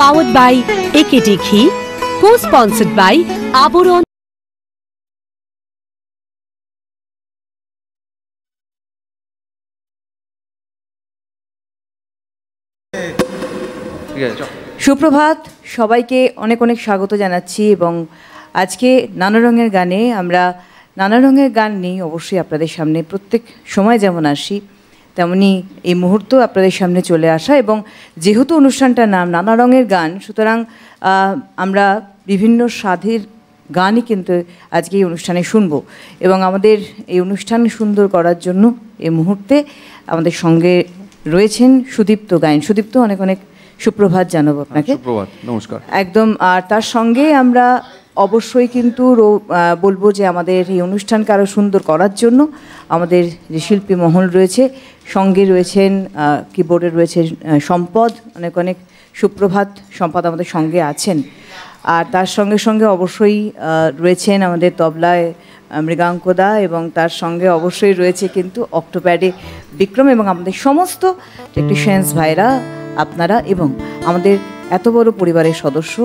powered by AKT Ghee, co-sponsored by Aburon. সুপ্রভাত, সবাইকে অনেক অনেক স্বাগত জানাচ্ছি। এবং আজকে নানা রঙের গানে আমরা নানা রঙের গান নিয়ে অবশ্যই আপনাদের সামনে প্রত্যেক সময় যেমন আসি, তেমনি এই মুহূর্ত আপনাদের সামনে চলে আসা। এবং যেহেতু অনুষ্ঠানটার নাম নানা রঙের গান, সুতরাং আমরা বিভিন্ন স্বাদের গানই কিন্তু আজকে এই অনুষ্ঠানে শুনবো। এবং আমাদের এই অনুষ্ঠান সুন্দর করার জন্য এই মুহূর্তে আমাদের সঙ্গে রয়েছেন সুদীপ্ত গায়েন। সুদীপ্ত, অনেক অনেক সুপ্রভাত জানাবো আপনাকে। সুপ্রভাত, নমস্কার। একদম। আর তার সঙ্গে আমরা অবশ্যই কিন্তু বলবো যে আমাদের এই অনুষ্ঠানকে আরও সুন্দর করার জন্য আমাদের যে শিল্পী মহল রয়েছে, সঙ্গে রয়েছেন কিবোর্ডে রয়েছেন সম্পদ। অনেক অনেক সুপ্রভাত, সম্পদ আমাদের সঙ্গে আছেন। আর তার সঙ্গে সঙ্গে অবশ্যই রয়েছেন আমাদের তবলায় মৃগাঙ্কদা, এবং তার সঙ্গে অবশ্যই রয়েছে কিন্তু অক্টোপ্যাডে বিক্রম, এবং আমাদের সমস্ত টেকনিশিয়ানস ভাইরা, আপনারা এবং আমাদের এত বড় পরিবারের সদস্য,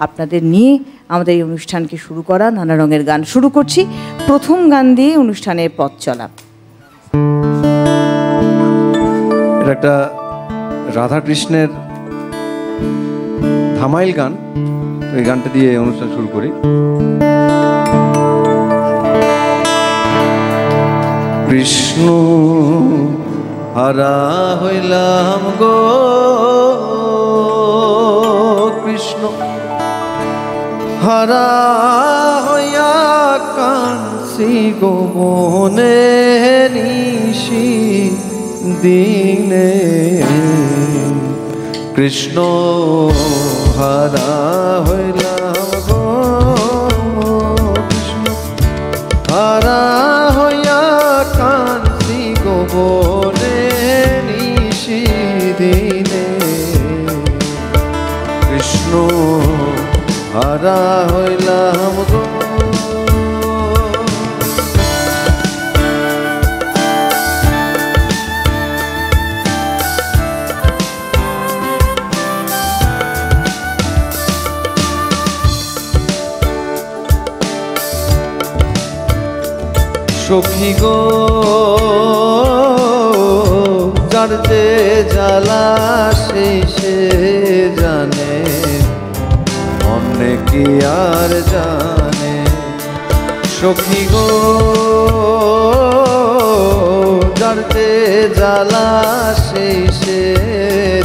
আপনাদের নিয়ে আমাদের এই অনুষ্ঠানকে শুরু করা নানা রঙের গান শুরু করছি। প্রথম গান দিয়ে অনুষ্ঠানের পথ চলা। এটা একটা রাধাকৃষ্ণের ধামাইল গান, তো এই গানটা দিয়ে অনুষ্ঠান শুরু করি। কৃষ্ণ হারা হইলাম গো কৃষ্ণ, হারা হইয়া কাঁদছি গো মনে নিশি দিনে। কৃষ্ণ হারা হইলাম গো কৃষ্ণ, হারা হইয়া কাঁদছি গো মনে নিশি দিনে। কৃষ্ণ হারা হইলাম গো। সখী গো যার যে জ্বালা সে জানে, অনেকে আর জানে। সখী গো যার যে জ্বালা সে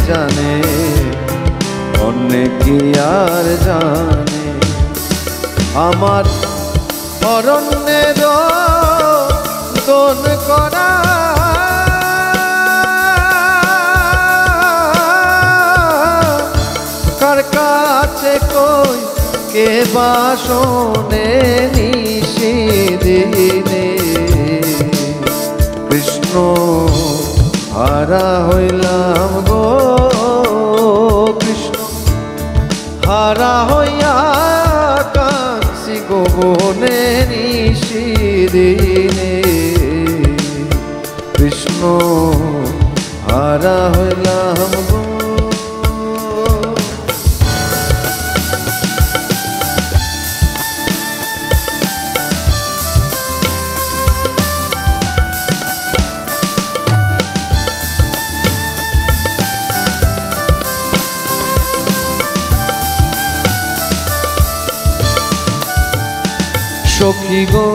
জানে, অনেকে আর জানে। আমার অরণ্যের দোন করা কার কাছে কই কে বাসনে নিশি দিনে। কৃষ্ণ হারা হইলাম গো কৃষ্ণ, হারা হইয়া কাঁদছি গো মনে নিশি দিনে। কৃষ্ণ হারা হইলাম গো। সখী গো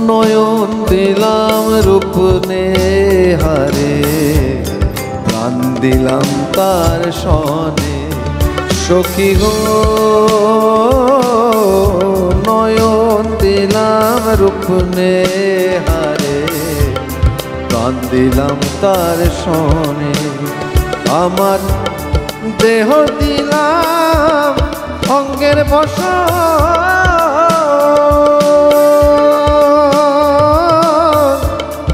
নয়ন দিলাম রূপ নেহারে, প্রাণ দিলাম তার সনে। সখী গো নয়ন দিলাম রূপ নেহারে, প্রাণ দিলাম তার সনে। আমার দেহ দিলাম অঙ্গের বসন,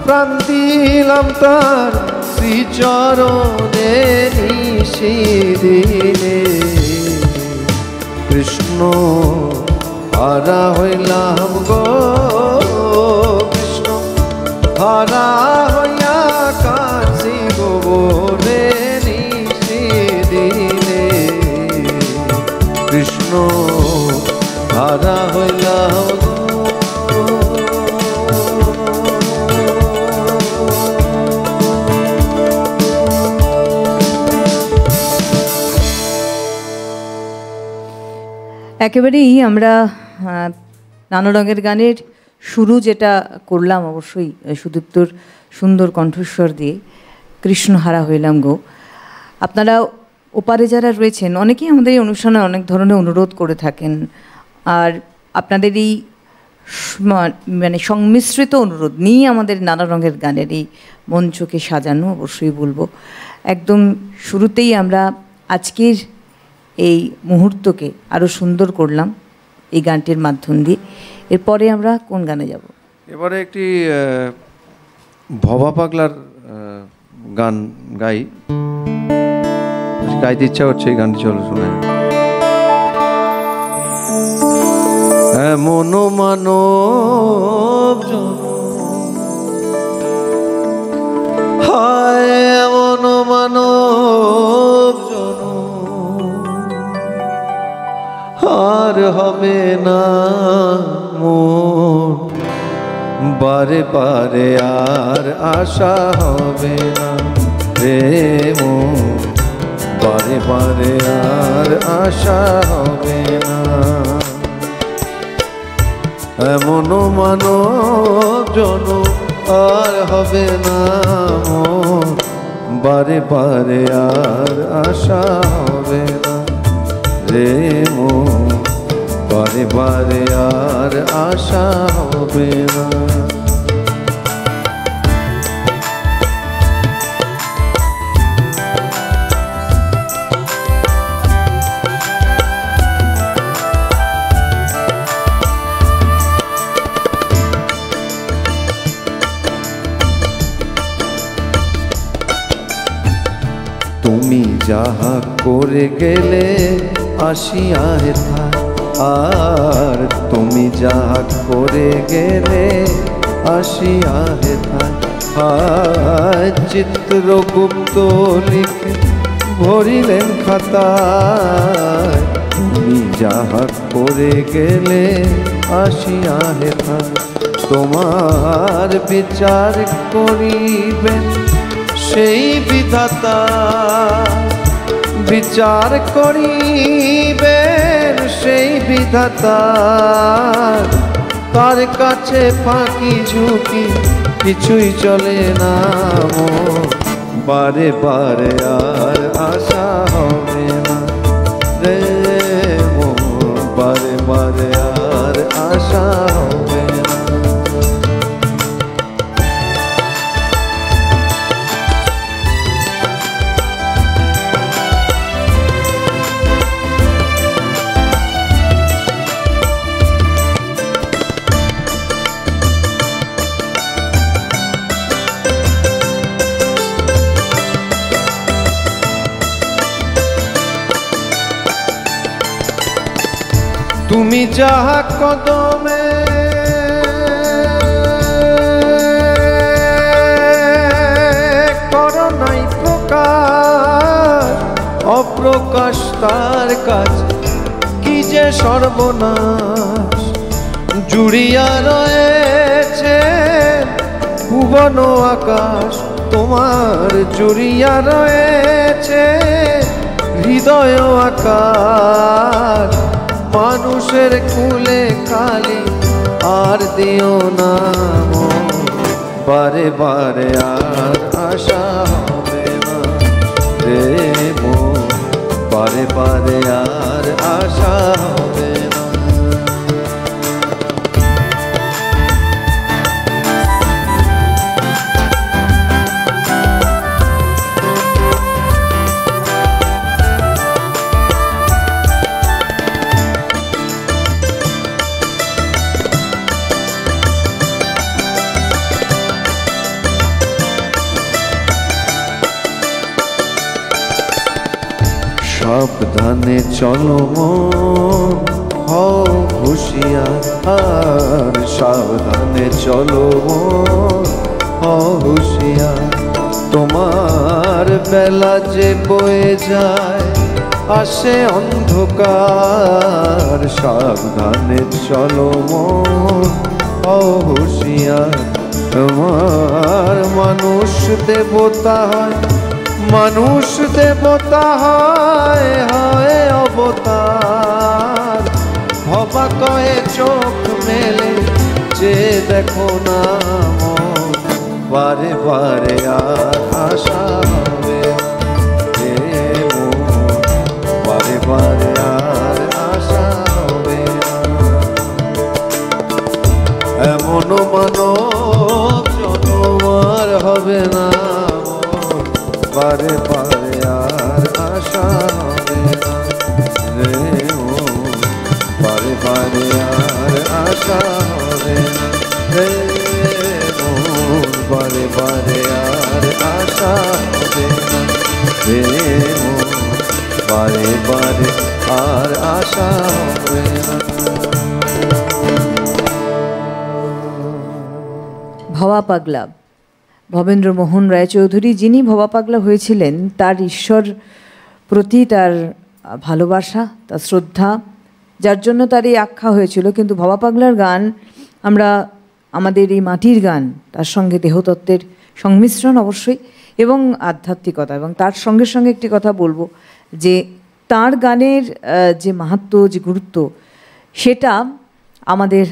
প্রাণ দিলাম তার শ্রীচরণে নিশি দিনে। কৃষ্ণ হারা হইলাম গো কৃষ্ণ, হারা হইয়া কাঁদছি গো বনে নিশি একেবারেই আমরা নানা রঙের গানের শুরু যেটা করলাম অবশ্যই সুদীপ্তর সুন্দর কণ্ঠস্বর দিয়ে, কৃষ্ণহারা হইলাম গো। আপনারা ওপারে যারা রয়েছেন অনেকেই আমাদের এই অনুষ্ঠানে অনেক ধরনের অনুরোধ করে থাকেন, আর আপনাদের এই মানে সংমিশ্রিত অনুরোধ নিয়ে আমাদের নানা রঙের গানের এই মঞ্চকে সাজানো অবশ্যই বলবো। একদম শুরুতেই আমরা আজকের এই মুহূর্তকে আরও সুন্দর করলাম এই গানটির মাধ্যম দিয়ে। এরপরে আমরা কোন গানে যাব? এবারে একটি ভবা পাগলার গান গাইতে ইচ্ছা হচ্ছে, এই গানটি চলো শুনে। এমন মানব হায়, এমন মানব আর হবে না মন, বারে বারে আর আশা হবে না রে মন, বারে বারে আর আশা হবে না। এমন মানব জনম আর হবে না মন, বারে বারে আর আশা হবে না রে মন, বারে বারে আর আশা হবে না। তুমি যাহা করে গেলে আসিয়া হেথা, আর তুমি যাহা করে গেলে আসিয়া হেথা, চিত্রগুপ্ত লিখে ভরিলেন খাতায়। তুমি যাহা করে গেলে আসিয়া হেথা, তোমার বিচার করিবেন সেই বিধাতা, বিচার করিবেন সেই বিধাতা। তার কাছে ফাঁকি ঝুঁকি কিছুই চলে না মন, বারে বারে আর আশা হবে না রে মন, বারে বারে আর আশা হবে না। তুমি যাহা কদমে করো নাই প্রকাশ, অপ্রকাশ তার কাজ কি যে সর্বনাশ। জুড়িয়া রয়েছে ভুবন আকাশ, তোমার জুড়িয়া রয়েছে হৃদয় আকাশ। মানুষের কুলে খালি আর দিও না মন, বারে বারে আর আশা হবে না রে মন, বারে বারে আর আশা হবে না। সাবধানে চলো মন হও হুঁশিয়ার, আর সাবধানে চলো মন হও হুঁশিয়ার। তোমার বেলা যে বয়ে যায় আসে অন্ধকার, সাবধানে চলো মন হও হুঁশিয়ার। তোমার মানুষ দেবতা হয়, মানুষ দেবতা হয় হয় অবতার। চোখ মেলে যে দেখো না মন, বারে বারে আর আশা হবে রে মন, বারে বারে আর আশা হবে না। এমন মানব জন্ম আর হবে না মন, বারে বারে আর আশা হবে না রে মন, বারে বারে আর আশা হবে না রে মন, বারে বারে আর আশা হবে না রে মন, বারে বারে আর আশা হবে না। ভবা পাগলা ভবেন্দ্র মোহন রায়চৌধুরী, যিনি ভবা পাগলা হয়েছিলেন, তার ঈশ্বর প্রতি তার ভালোবাসা, তার শ্রদ্ধা, যার জন্য তার এই আখ্যা হয়েছিল। কিন্তু ভবা পাগলার গান আমরা আমাদের এই মাটির গান, তার সঙ্গে দেহতত্ত্বের সংমিশ্রণ অবশ্যই এবং আধ্যাত্মিকতা। এবং তার সঙ্গে সঙ্গে একটি কথা বলবো যে তার গানের যে মাহাত্ম্য, যে গুরুত্ব, সেটা আমাদের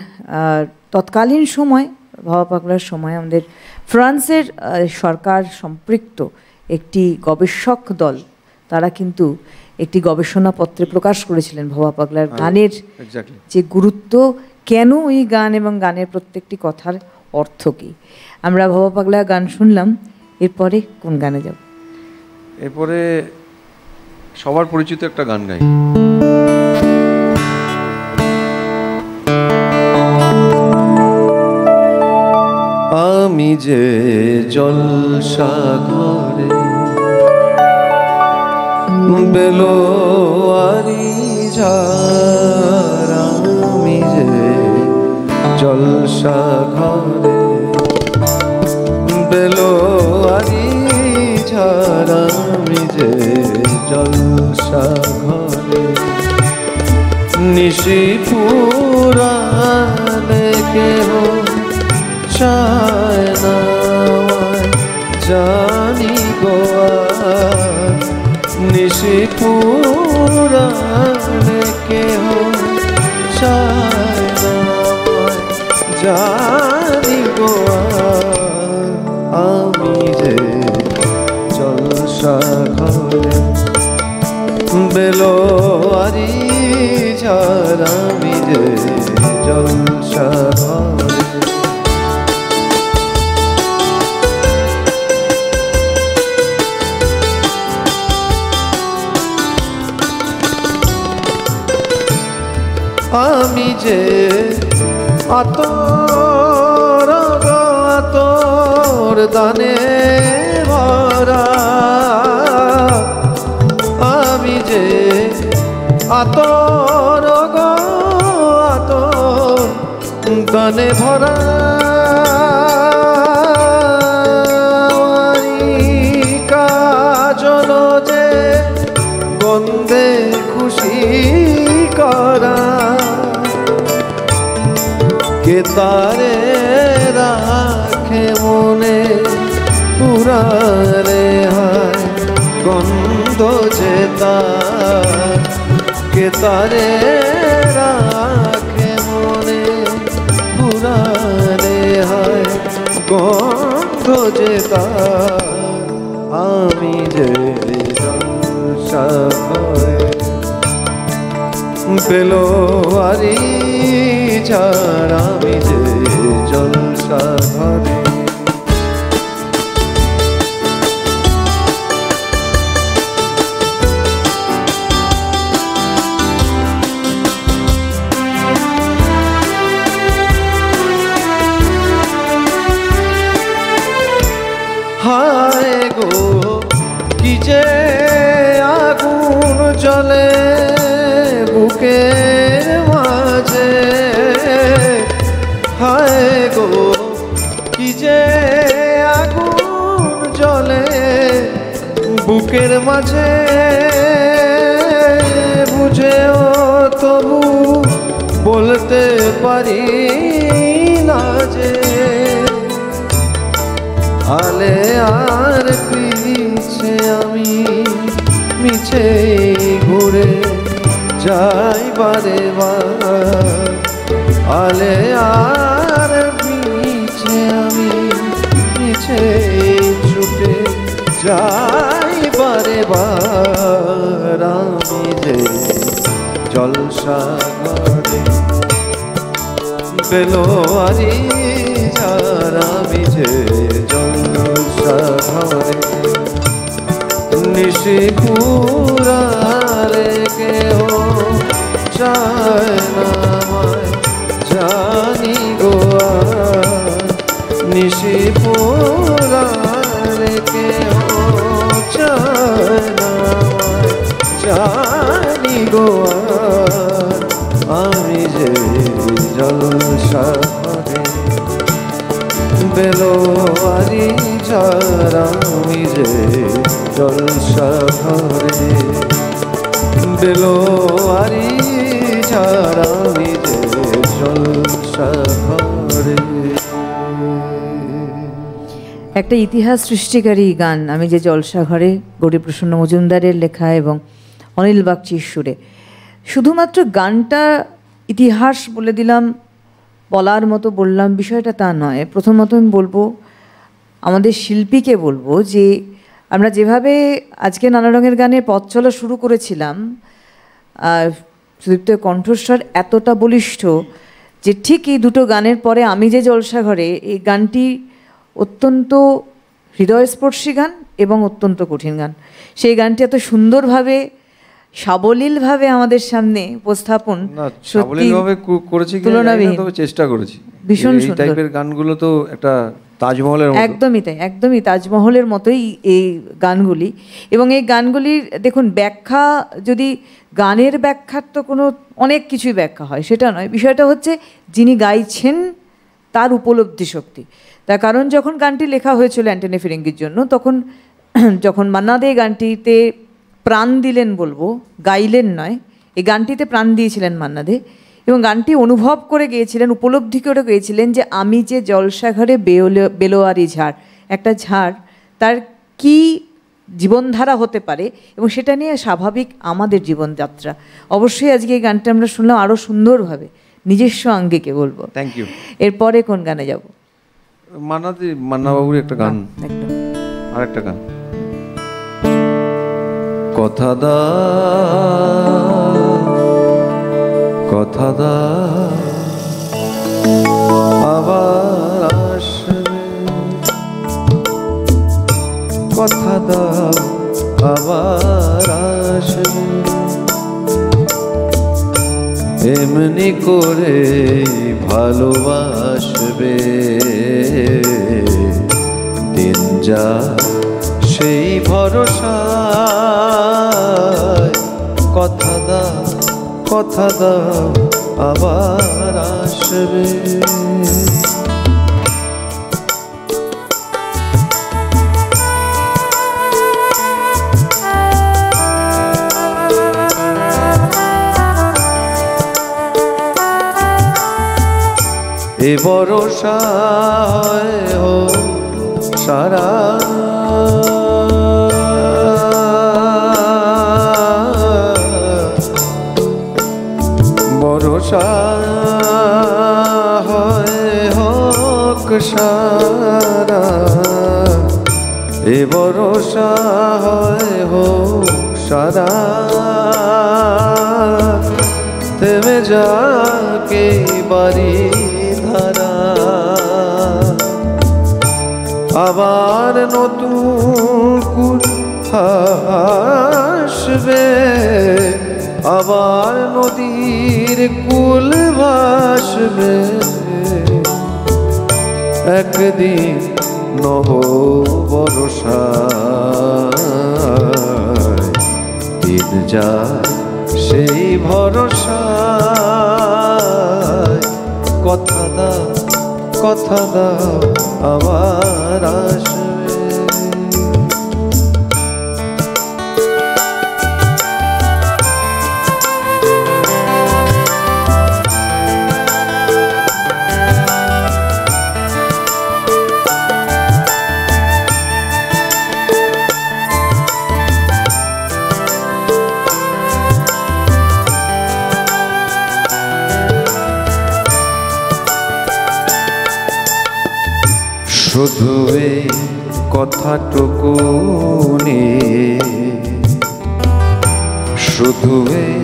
তৎকালীন সময়, ভবা পাগলার সময়, আমাদের ফ্রান্সের সরকার সম্পৃক্ত একটি গবেষক দল, তারা কিন্তু একটি গবেষণাপত্রে প্রকাশ করেছিলেন ভবা পাগলার গানের যে গুরুত্ব, কেন এই গান এবং গানের প্রত্যেকটি কথার অর্থ কী। আমরা ভবা পাগলা গান শুনলাম, এরপরে কোন গানে যাব? এরপরে সবার পরিচিত একটা গান গাই। আমি যে জলসাঘরে বেলোয়ারি ঝাড়, আমি যে জলসাঘরে বেলোয়ারি ঝাড়, আমি যে জলসাঘরে নিশি পুরানে কেহ চায় না জানি গোয়া, নিশি পুরানে কেহ চায় না জানি গোয়া, আমি যে জলসাঘরে বেলোয়ারি ঝাড়, আমি যে জলসাঘরে আমি যে আতর আতর দানে ভরা, আমি যে আতর আতর দানে ভরা, কাজল যে গন্ধে খুশি করা, কে তারে রাখে মনে পুরারে হায় গন্ধ যে তার, কে তারে রাখে মনে পুরারে হায় গন্ধ যে তার, আমি যে জলসাঘরে বেলোয়ারি ঝাড়, আমি যে জলসাঘরে হায় গো কি যে আগুন জ্বলে বুকের মাঝে, হায় গো কি যে আগুন জ্বলে বুকের মাঝে, বুঝেও তবু বলতে পারি না যে, আলে আর পিছে আমি মিছে ঘুরে যাই বারে বার, আলে আর পিছে আমি পিছে ছুটে যাই বারে বার আমি যে জলসাগরে বেলোয়ারি ঝার আমি যে জলসাগরে নিশিপুরারে কেহ চায় না আমায় জানি গোয়া নিশিপুরারে কেহ চায় না আমায় জানি গোয়া আমি যে জলসাগরে বেলোয়ারি ঝার আমি যে জলসাগরে বেলোয়ারি ঝার আমি যে জলসাগরে। একটা ইতিহাস সৃষ্টিকারী গান আমি যে জলসাঘরে, গৌরীপ্রসন্ন মজুমদারের লেখা এবং অনিল বাগচির সুরে। শুধুমাত্র গানটা ইতিহাস বলে দিলাম, বলার মতো বললাম, বিষয়টা তা নয়। প্রথমত আমি বলবো, আমাদের শিল্পীকে বলবো যে আমরা যেভাবে আজকে নানা রঙের গানের পথ চলা শুরু করেছিলাম, সুদীপ্ত কণ্ঠস্বর এতটা বলিষ্ঠ যে ঠিক এই দুটো গানের পরে আমি যে জলসাঘরে, এই গানটি অত্যন্ত হৃদয়স্পর্শী গান এবং অত্যন্ত কঠিন গান। সেই গানটি এত সুন্দরভাবে সাবলীলভাবে আমাদের সামনে উপস্থাপন সাবলীলভাবে করেছি তুলনাবিহীন, তবে চেষ্টা করেছি। ভীষণ এই টাইপের গানগুলো তো একটা তাজমহলের মতো। একদমই তাই, একদমই তাজমহলের মতোই এই গানগুলি। এবং এই গানগুলির দেখুন ব্যাখ্যা, যদি গানের ব্যাখ্যার তো কোনো অনেক কিছুই ব্যাখ্যা হয় সেটা নয়, বিষয়টা হচ্ছে যিনি গাইছেন তার উপলব্ধি শক্তি। তার কারণ যখন গানটি লেখা হয়েছিল অ্যান্টনি ফিরিঙ্গির জন্য, তখন যখন মান্না দে গানটিতে প্রাণ দিলেন বলবো, গাইলেন নয়, এই গানটিতে প্রাণ দিয়েছিলেন মান্না দে এবং গানটি অনুভব করে গিয়েছিলেন, উপলব্ধি করে গিয়েছিলেন যে আমি যে জলসাঘরে বেলোয়ারি ঝাড়, একটা ঝাড় তার কি জীবনধারা হতে পারে এবং সেটা নিয়ে স্বাভাবিক আমাদের জীবনযাত্রা। অবশ্যই আজকে এই গানটা আমরা শুনলাম আরও সুন্দরভাবে নিজস্ব আঙ্গিকে বলবো। Thank you. এরপরে কোন গানে যাব? মান্নাবাবুর একটা গান, আর একটা গান, কথা দা কথা দা আবার আসবে, কথা দা আবার আসবে, এমনি করে ভালোবাসবে, দিন যা সেই ভরসা, কথা দাও কথা দাও আবার আসবে। এ ভরসা হয় সারা, ভরসা হয় হোক সারা, এ ভরসা হয় হোক সারা, থেমে যাকে বাড়ি ধারা, আবার নতুন কুল আসবে, আবার নদীর কুল ভাসবে, একদিন নব বর্ষা, দিন যা সেই ভরসা, কথা দাও কথা দাও আবার আসবে। শুধু এই কথাটুকু নিয়ে, শুধু এই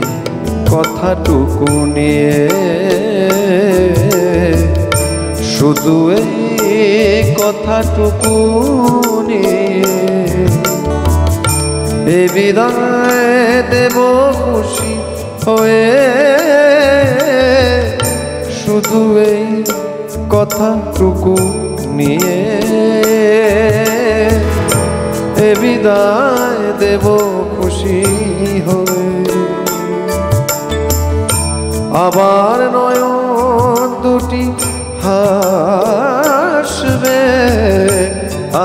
কথাটুকু নিয়ে, শুধু এই কথাটুকু নিয়ে এ বিদায় দেব খুশি হয়ে, শুধু এই কথাটুকু নিয়ে এ বিদায় দেব খুশি হয়ে। আবার নয়ন দুটি হাসবে,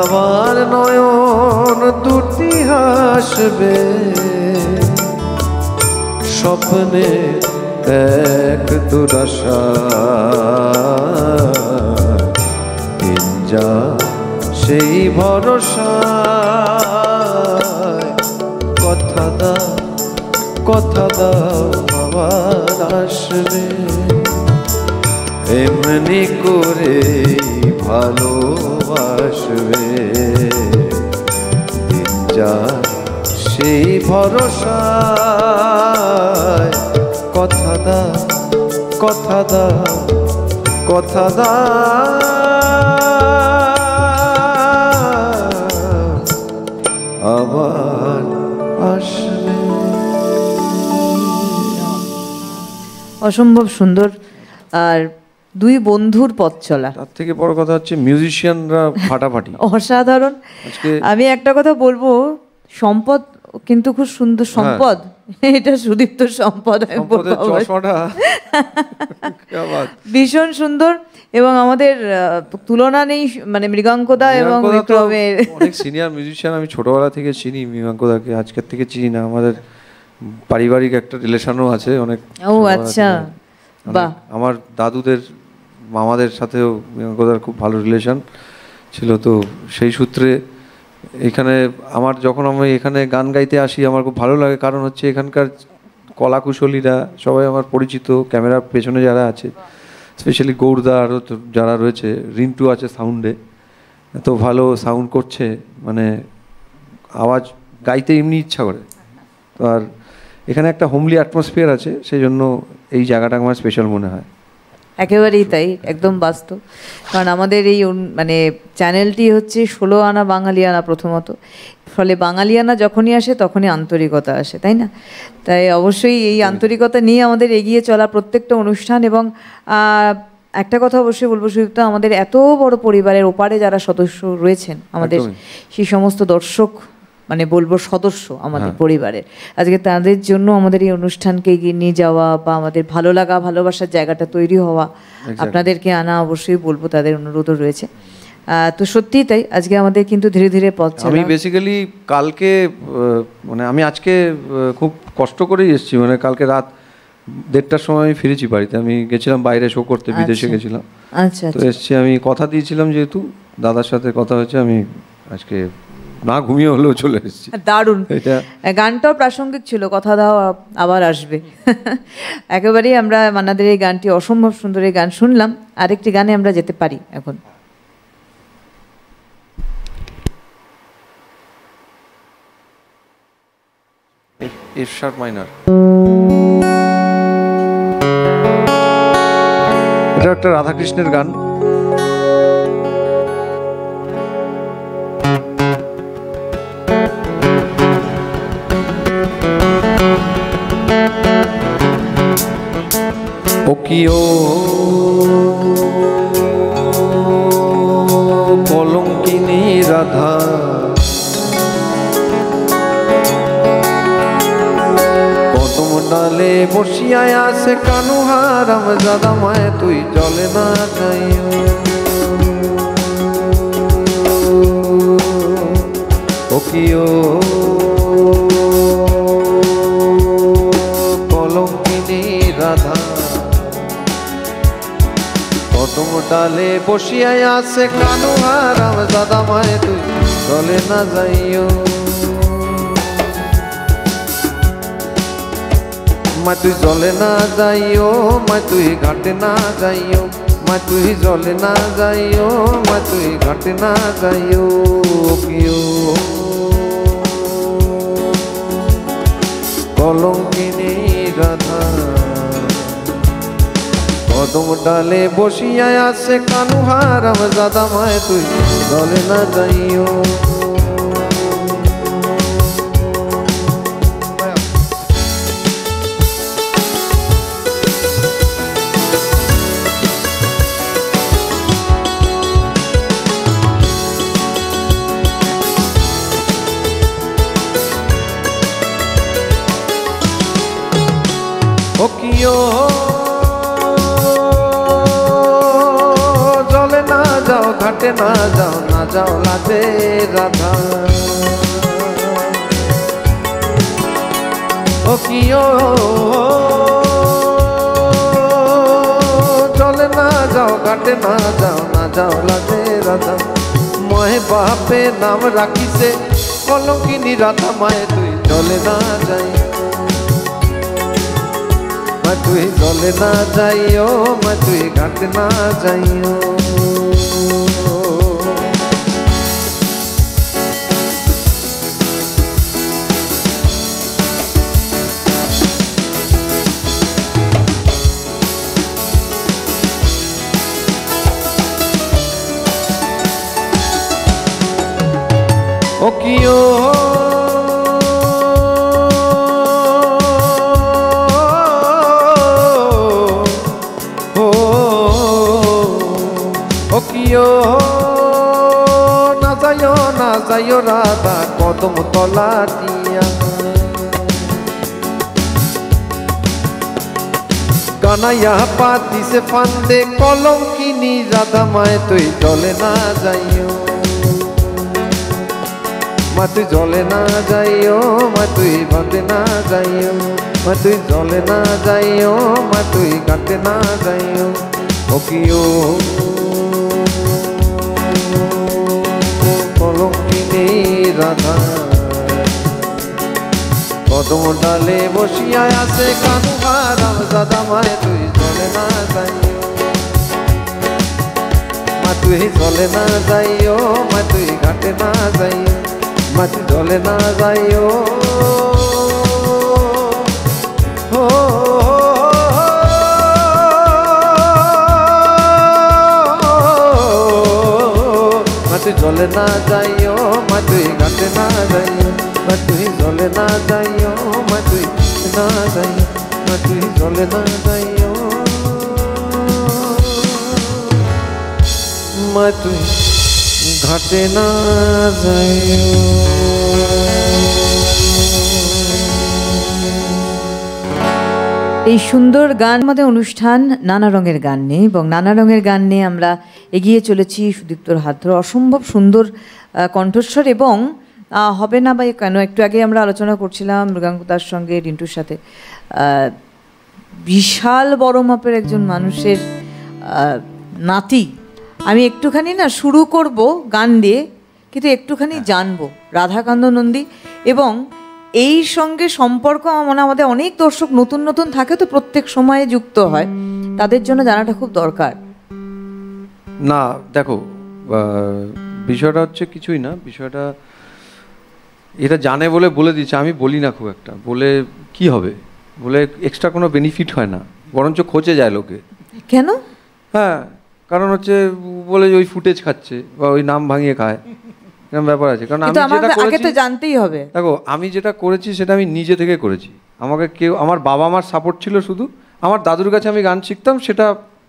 আবার নয়ন দুটি হাসবে, স্বপ্নে এক দুরাশা যা সেই ভরসা। কথা দাও, কথা দাও আবার আসবে, এমনি করে ভালোবাসবে, যা সেই ভরসা। কথা দাও, কথা দাও, কথা দাও আবার আসবে। অসম্ভব সুন্দর। আর দুই বন্ধুর পথ চলা, তার থেকে বড় কথা হচ্ছে মিউজিশিয়ানরা ফাটাফাটি, অসাধারণ। আমি একটা কথা বলবো, সম্পদ কিন্তু খুব সুন্দর সম্পদ, এটা সুদীপ্ত সম্পদ, ভীষণ সুন্দর। এবং আমাদের তুলনা নেই, মানে মৃগাঙ্কদা এবং বিক্রমের অনেক সিনিয়র মিউজিশিয়ান আমি ছোটবেলা থেকে চিনি। মৃগাঙ্কদাকে আজকের থেকে চিনি না, আমাদের পারিবারিক একটা রিলেশনও আছে অনেক। ও আচ্ছা, বাহ। আমার দাদুদের মামাদের সাথেও মৃগাঙ্কদার খুব ভালো রিলেশন ছিল, তো সেই সূত্রে এখানে আমার যখন আমি এখানে গান গাইতে আসি আমার খুব ভালো লাগে, কারণ হচ্ছে এখানকার কলাকুশলীরা সবাই আমার পরিচিত। ক্যামেরার পেছনে যারা আছে, স্পেশালি গৌরদা, আরও যারা রয়েছে, রিন্টু আছে সাউন্ডে, এত ভালো সাউন্ড করছে, মানে আওয়াজ গাইতে এমনি ইচ্ছা করে। তো আর এখানে একটা হোমলি অ্যাটমসফিয়ার আছে, সেই জন্য এই জায়গাটা আমার স্পেশাল মনে হয়। একেবারেই তাই, একদম বাস্তব। কারণ আমাদের এই মানে চ্যানেলটি হচ্ছে 16 আনা বাঙালিয়ানা প্রথমত, ফলে বাঙালিয়ানা যখনই আসে তখনই আন্তরিকতা আসে, তাই না? তাই অবশ্যই এই আন্তরিকতা নিয়ে আমাদের এগিয়ে চলা প্রত্যেকটা অনুষ্ঠান। এবং একটা কথা অবশ্যই বলবো সুদীপ্ত, আমাদের এত বড় পরিবারের ওপারে যারা সদস্য রয়েছেন, আমাদের সেই সমস্ত দর্শক, মানে বলবো সদস্য আমাদের পরিবারের, আজকে তাদের জন্য আমাদের এই অনুষ্ঠানকে এগিয়ে নিয়ে যাওয়া বা আমাদের ভালো লাগা ভালোবাসার জায়গাটা তৈরি হওয়া, আপনাদেরকে আনা অবশ্যই বলবো, তাদের অনুরোধও রয়েছে। তো সত্যিই তাই, আজকে আমাদের কিন্তু ধীরে ধীরে পথ চলা। আমি বেসিক্যালি কালকে, মানে আমি আজকে খুব কষ্ট করেই এসেছি, মানে কালকে রাত 1:30টার সময় আমি ফিরেছি বাড়িতে। আমি গেছিলাম বাইরে শো করতে, বিদেশে গেছিলাম। আচ্ছা, তো এসছি, আমি কথা দিয়েছিলাম, যেহেতু দাদার সাথে কথা হয়েছে, আমি আজকে না ঘুমিয়ে হলেও চলে এসেছি। দারুণ, গানটাও প্রাসঙ্গিক ছিল, কথা দাও আবার আসবে। একেবারেই আমরা মান্নাদের এই গানটি, অসম্ভব সুন্দর এই গান শুনলাম। আরেকটি গানে আমরা যেতে পারি এখন। এফ শার্প মাইনর, এটা একটা রাধাকৃষ্ণের গান। ও কি ও কলঙ্কিনী রাধা, কদম ডালে বসিয়ায় আসে কানুহা রামজাদা মায়, তুই জলে না যাইও। ও কি ও কলঙ্কিনী রাধা, কদম ডালে বসিয়ায় আসে কানুহা রামজাদা মায়, তুই জলে না যাইও। মা তুই জলে না যাইও, মা তুই ঘাটে না যাইও, মা তুই জলে না যাইও, মা তুই ঘাটে না যাইও কিও কলঙ্কিনী রাধা। কদম ডালে বসিয়া আছে কানু হারাম দাদা, মায় তুই জলে না যাইও। ও কিও জলে না যাও, ঘাটে না যাও, না যাও লাজে রাধা। ও কিও জলে না যাও, ঘাটে না যাও, না যাও লাজে রাধা। মহে বাপে নাম রাখিছে কলঙ্কিনী রাধা, মায়ে তুই জলে না যাই, মা তুই জলে না যাইও, মা তুই ঘাটে না যাইও। ও কিও না যাইও, না যাইও রাধা কদম তলাটিয়া। কানাইয়া পাতিছে ফান্দে কলঙ্কিনী রাধা, মায় তুই জলে না যাইও, মা তুই জলে না যাইও, মা তুই ভাতে না যাইও, মা তুই জলে না যাইও, মা তুই ঘাটে না যাইও। ও কিও কলঙ্কিনী রাধা। কদম ডালে বসিয়া আছে কানু হারাম দাদা, মায় তুই জলে না যাইও, মা তুই জলে না যাইও, মা তুই ঘাটে না যাইও, মা তুই জলে না যাইও। মা তুই জলে না যাইও, মা তুই ঘাটে না যাইও, মা তুই জলে না যাইও, মা তুই না যাইও, মা তুই জলে না যাইও, মা তুই ঘাটে না যাইও। এই সুন্দর গান আমাদের অনুষ্ঠান নানা রঙের গান নিয়ে, এবং নানা রঙের গান নিয়ে আমরা এগিয়ে চলেছি। সুদীপ্তর হাত ধরে অসম্ভব সুন্দর কণ্ঠস্বর, এবং হবে না বা কেন, একটু আগে আমরা আলোচনা করছিলাম মৃগাঙ্কতার সঙ্গে, রিন্টুর সাথে। বিশাল বড় মাপের একজন মানুষের নাতি। আমি একটুখানি না শুরু করব গান দিয়ে, কিন্তু একটুখানি জানবো রাধাকান্ত নন্দী, এবং এই সঙ্গে সম্পর্ক মানে আমাদের অনেক দর্শক নতুন নতুন থাকে তো, প্রত্যেক সময়ে যুক্ত হয়, তাদের জন্য জানাটা খুব দরকার। না দেখো, বিষয়টা হচ্ছে কিছুই না, বিষয়টা এটা জানে বলে বলে দিচ্ছে, আমি বলি না খুব একটা, বলে কি হবে, বলে এক্সট্রা কোনো বেনিফিট হয় না, বরঞ্চ খোঁজে যায় লোকে। কেন? হ্যাঁ, কারণ হচ্ছে বলে ওই ফুটেজ খাচ্ছে বা ওই নাম ভাঙিয়ে খায়, এরকম ব্যাপার আছে। কারণ আমি যেটা করেছি তো জানতেই হবে। দেখো, আমি যেটা করেছি সেটা আমি নিজে থেকে করেছি, আমাকে কেউ, আমার বাবা মার সাপোর্ট ছিল শুধু। আমার দাদুর কাছে আমি গান শিখতাম, সেটা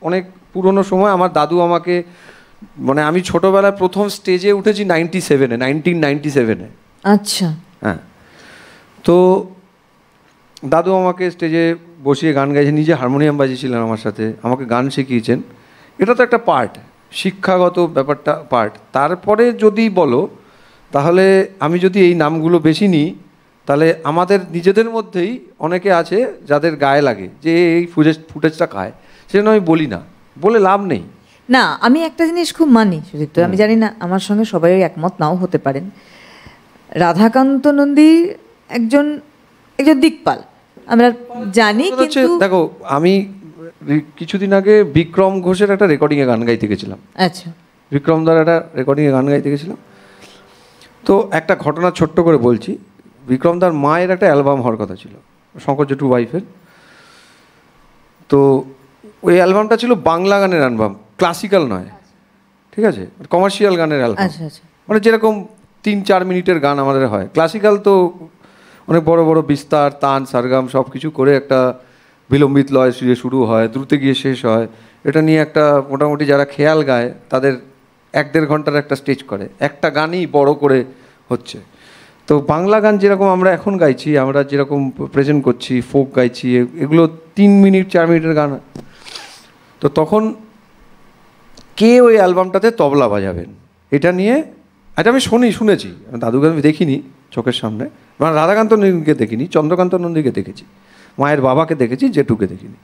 অনেক পুরনো সময়। আমার দাদু আমাকে, মানে আমি ছোটোবেলায় প্রথম স্টেজে উঠেছি 1997-এ। আচ্ছা। হ্যাঁ, তো দাদু আমাকে স্টেজে বসিয়ে গান গাইছে, নিজে হারমোনিয়াম বাজিয়েছিলেন আমার সাথে, আমাকে গান শিখিয়েছেন। এটা তো একটা পার্ট, শিক্ষাগত ব্যাপারটা পার্ট। তারপরে যদি বলো, তাহলে আমি যদি এই নামগুলো বেশি নিই, তাহলে আমাদের নিজেদের মধ্যেই অনেকে আছে যাদের গায়ে লাগে যে এই ফুটেজটা খায়, সেজন্য আমি বলি না, বলে লাভ নেই। না, আমি একটা জিনিস খুব মানি সুদীপ্ত, আমি জানি না আমার সঙ্গে সবাই একমত নাও হতে পারেন। রাধাকান্ত নন্দী একজন দিকপাল আমরা জানি, কিন্তু দেখো, আমি কিছুদিন আগে বিক্রম ঘোষের একটা রেকর্ডিংয়ে গান গাইতে গেছিলাম। আচ্ছা, বিক্রম দার একটা রেকর্ডিংয়ে গান গাইতে গেছিলাম। তো একটা ঘটনা ছোট্ট করে বলছি। বিক্রম দার মায়ের একটা অ্যালবাম হওয়ার কথা ছিল, শঙ্কর জেঠু ওয়াইফের। তো ওই অ্যালবামটা ছিল বাংলা গানের অ্যালবাম, ক্লাসিক্যাল নয়, ঠিক আছে, কমার্শিয়াল গানের অ্যালবাম। আচ্ছা আচ্ছা, মানে যেরকম 3-4 মিনিটের গান আমাদের হয়। ক্লাসিক্যাল তো অনেক বড় বড় বিস্তার, তান, সারগাম সব কিছু করে একটা বিলম্বিত লয় দিয়ে শুরু হয়, দ্রুতে গিয়ে শেষ হয়। এটা নিয়ে একটা মোটামুটি যারা খেয়াল গায় তাদের 1-1.5 ঘন্টার একটা স্টেজ করে, একটা গানই বড় করে হচ্ছে। তো বাংলা গান যেরকম আমরা এখন গাইছি, আমরা যেরকম প্রেজেন্ট করছি, ফোক গাইছি, এগুলো 3 মিনিট 4 মিনিটের গান। তো তখন কে ওই অ্যালবামটাতে তবলা বাজাবেন এটা নিয়ে, এটা আমি শুনেছি, দাদুকে আমি দেখিনি চোখের সামনে, মানে রাধাকান্ত নন্দীকে দেখিনি, চন্দ্রকান্ত নন্দীকে দেখেছি, মায়ের বাবাকে দেখেছি, জেঠুকে দেখিনি।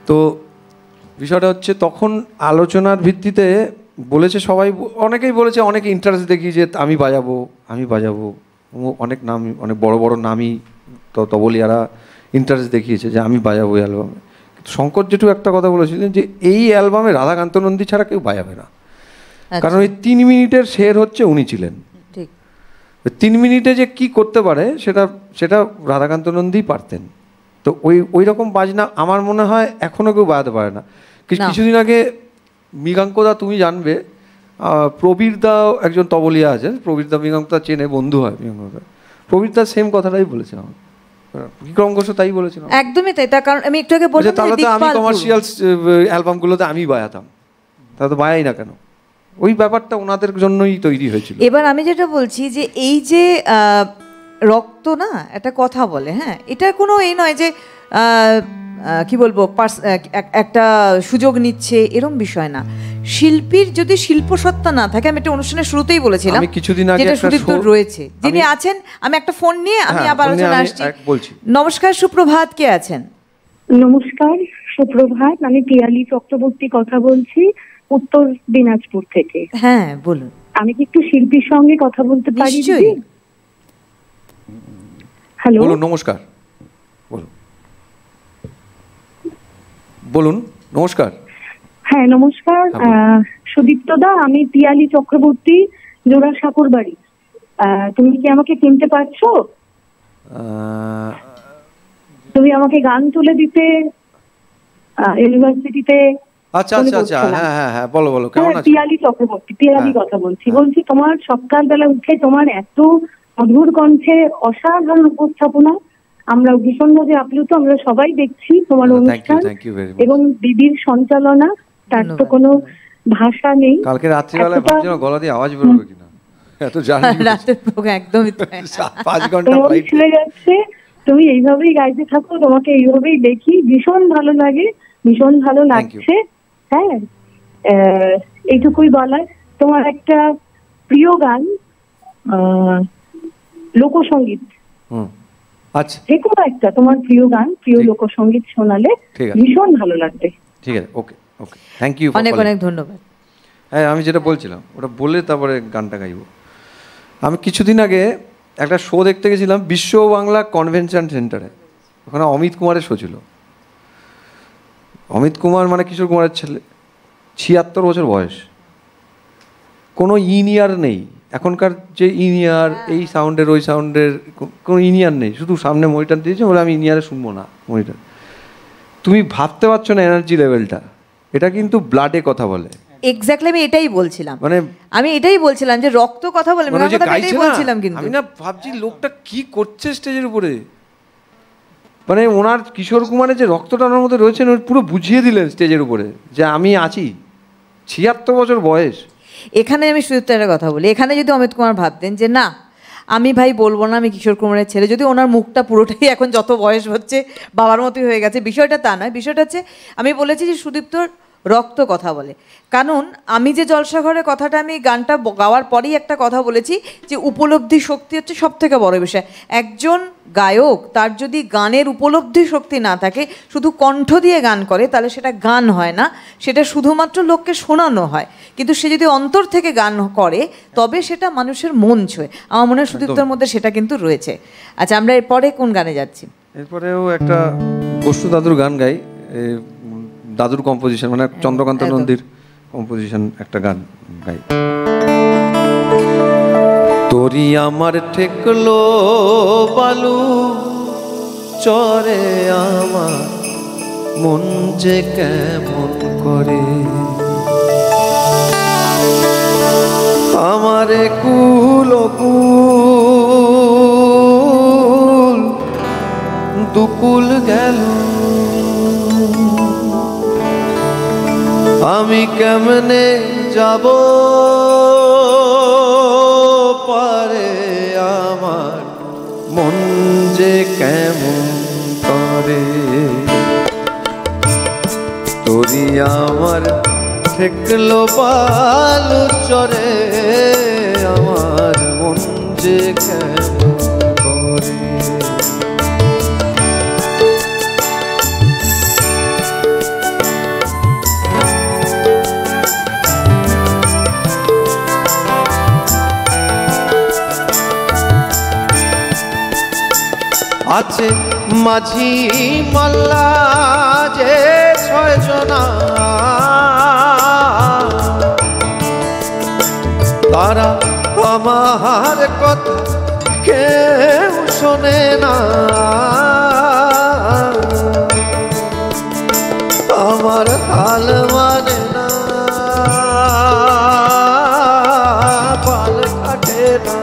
তো বিষয়টা হচ্ছে তখন আলোচনার ভিত্তিতে বলেছে সবাই, অনেকেই বলেছে, অনেকে ইন্টারেস্ট দেখি যে আমি বাজাবো, অনেক নাম, অনেক বড় বড় নামই তবলিয়ারা ইন্টারেস্ট দেখিয়েছে যে আমি বাজাবো এই অ্যালবামে। কিন্তু শঙ্কর জেঠু একটা কথা বলেছিলেন যে এই অ্যালবামে রাধাকান্ত নন্দী ছাড়া কেউ বাজাবে না, কারণ ওই 3 মিনিটের শের হচ্ছে উনি ছিলেন। ঠিক, 3 মিনিটে যে কি করতে পারে সেটা রাধাকান্ত নন্দী পারতেন। তো ওই রকম বাজনা আমার মনে হয় এখনও কেউ বাজাতে পারে না। কিছুদিন আগে মৃগাঙ্কদা, তুমি জানবে, প্রবীরদা একজন তবলিয়া আছে, প্রবীরদা মৃগাঙ্কদা চেনে, বন্ধু হয় মৃগাঙ্কদা। প্রবীরদা সেম কথাটাই বলেছে আমার, বিক্রম ঘোষও তাই বলেছিল। একদমই তাই। তার কারণ আমি একটু আগে বললাম তাহলে তো আমি কমার্শিয়াল অ্যালবামগুলোতে আমি বাজাতাম, তাহলে তো বাজাই না কেন? ওই ব্যাপারটা ওনাদের জন্যই তৈরি হয়েছিল। এবার আমি যেটা বলছি যে এই যে রক্ত না একটা কথা বলে, হ্যাঁ, এটা কোনো এই নয় যে কি বলবো একটা সুযোগ নিচ্ছে এরকম বিষয় না। শিল্পীর যদি শিল্পসত্তা না থাকে, আমি একটা অনুষ্ঠানের শুরুতেই বলেছিলাম, আমি কিছুদিন আগে একটা সুদীপ্তর রয়েছে যিনি আছেন, আমি একটা ফোন নিয়ে আমি আবার আলোচনা আসছি। নমস্কার, সুপ্রভাত, কে আছেন? নমস্কার, সুপ্রভাত, আমি পিয়ালি চক্রবর্তী কথা বলছি, উত্তর দিনাজপুর থেকে। হ্যাঁ, বলুন। আমি কি একটু শিল্পীর সঙ্গে কথা বলতে পারি? হ্যালো, বলুন। নমস্কার, বলুন। নমস্কার। হ্যাঁ নমস্কার সুদীপ্ত দা, আমি পিয়ালি চক্রবর্তী, জোড়াসাঁকোর বাড়ি। তুমি কি আমাকে চিনতে পারছো? তুমি আমাকে গান তুলে দিতে ইউনিভার্সিটিতে। আচ্ছা আচ্ছা আচ্ছা, হ্যাঁ হ্যাঁ হ্যাঁ, বলো বলো, কেমন আছো? পিয়ালি চক্রবর্তী, পিয়ালি কথা বলছি। বলছি তোমার সকালবেলা উঠে তোমার এত মধুর কণ্ঠে অসাধারণ উপস্থাপনা, আমরা ভীষণভাবে আপ্লুত, আমরা সবাই দেখছি তোমার অনুষ্ঠান এবং দিদির সঞ্চালনা, তার তো কোনো ভাষা নেই। কালকে রাত্রিবেলায় ভাবছিলাম গলা দিয়ে আওয়াজ বেরোবে কিনা, এত জার্নি, রাতের প্রোগ্রাম একদমই 5 ঘন্টা ফ্লাইট চলে যাচ্ছে। তুমি এইভাবেই গাইতে থাকো, তোমাকে এইভাবেই দেখি, ভীষণ ভালো লাগে, ভীষণ ভালো লাগছে। হ্যাঁ, এইটুকুই বলার। তোমার একটা প্রিয় গান, লোকসঙ্গীত, আচ্ছা, যে কোনো একটা তোমার প্রিয় গান, প্রিয় লোকসঙ্গীত শোনালে ভীষণ ভালো লাগবে। ঠিক আছে, ওকে ওকে, থ্যাংক ইউ, অনেক অনেক ধন্যবাদ। হ্যাঁ, আমি যেটা বলছিলাম ওটা বলে তারপরে গানটা গাইব। আমি কিছুদিন আগে একটা শো দেখতে গেছিলাম বিশ্ব বাংলা কনভেনশন সেন্টারে, ওখানে অমিত কুমারের শো ছিল। অমিত কুমার মানে কিশোর কুমারের ছেলে, 76 বছর বয়স, কোনো ইনিয়ার নেই। এখনকার যে ইনিয়ার, এই সাউন্ডের ওই সাউন্ডের কোনো ইনিয়ার নেই, শুধু সামনে মনিটর দিয়েছে, বলে আমি ইনিয়ারে শুনবো না মনিটর। তুমি ভাবতে পারছো না এনার্জি লেভেলটা, এটা কিন্তু ব্লাডে কথা বলে। এক্স্যাক্টলি আমি এটাই বলছিলাম, মানে আমি এটাই বলছিলাম যে রক্ত কথা বলে, আমি এটাই বলছিলাম। কিন্তু আমি না ভাবছি লোকটা কি করছে স্টেজের উপরে, মানে ওনার কিশোর কুমারের যে রক্তটা ওনার মধ্যে রয়েছে পুরো বুঝিয়ে দিলেন স্টেজের উপরে যে আমি আছি। 76 বছর বয়স। এখানে আমি সুদীপ্ত একটা কথা বলি, এখানে যদি অমিত কুমার ভাবতেন যে না আমি ভাই বলবো না আমি কিশোর কুমারের ছেলে, যদি ওনার মুখটা পুরোটাই এখন যত বয়স হচ্ছে বাবার মতোই হয়ে গেছে, বিষয়টা তা নয়। বিষয়টা হচ্ছে আমি বলেছি যে সুদীপ্তর রক্ত কথা বলে, কারণ আমি যে জলসাঘরের কথাটা আমি গানটা গাওয়ার পরেই একটা কথা বলেছি যে উপলব্ধি শক্তি হচ্ছে সব থেকে বড় বিষয়। একজন গায়ক তার যদি গানের উপলব্ধি শক্তি না থাকে, শুধু কণ্ঠ দিয়ে গান করে, তাহলে সেটা গান হয় না, সেটা শুধুমাত্র লোককে শোনানো হয়। কিন্তু সে যদি অন্তর থেকে গান করে তবে সেটা মানুষের মন ছুঁয়ে। আমার মনে হয় সুদীপ্তর মধ্যে সেটা কিন্তু রয়েছে। আচ্ছা, আমরা এরপরে কোন গানে যাচ্ছি? এরপরেও একটা গোষ্ঠ দাদুর গান গাই, দাদুর কম্পোজিশন, মানে চন্দ্রকান্ত নন্দীর কম্পোজিশন একটা গান গাই। তোরি আমার ঠেকলো বালু চরে আমার মন যে কেমন করে, আমারে কুল কুল দুকুল গেল, আমি কেমনে যাব পারে আমার মন যে কেমন করে, তোরি আমার ঠেকলো বালু চরে আমার মন যে কেমন করে। আছে মাঝি মাল্লা যে 6 জনা, তারা আমার কথা কেউ শোনে না, আমার হাল মানে না, পাল কাটে না,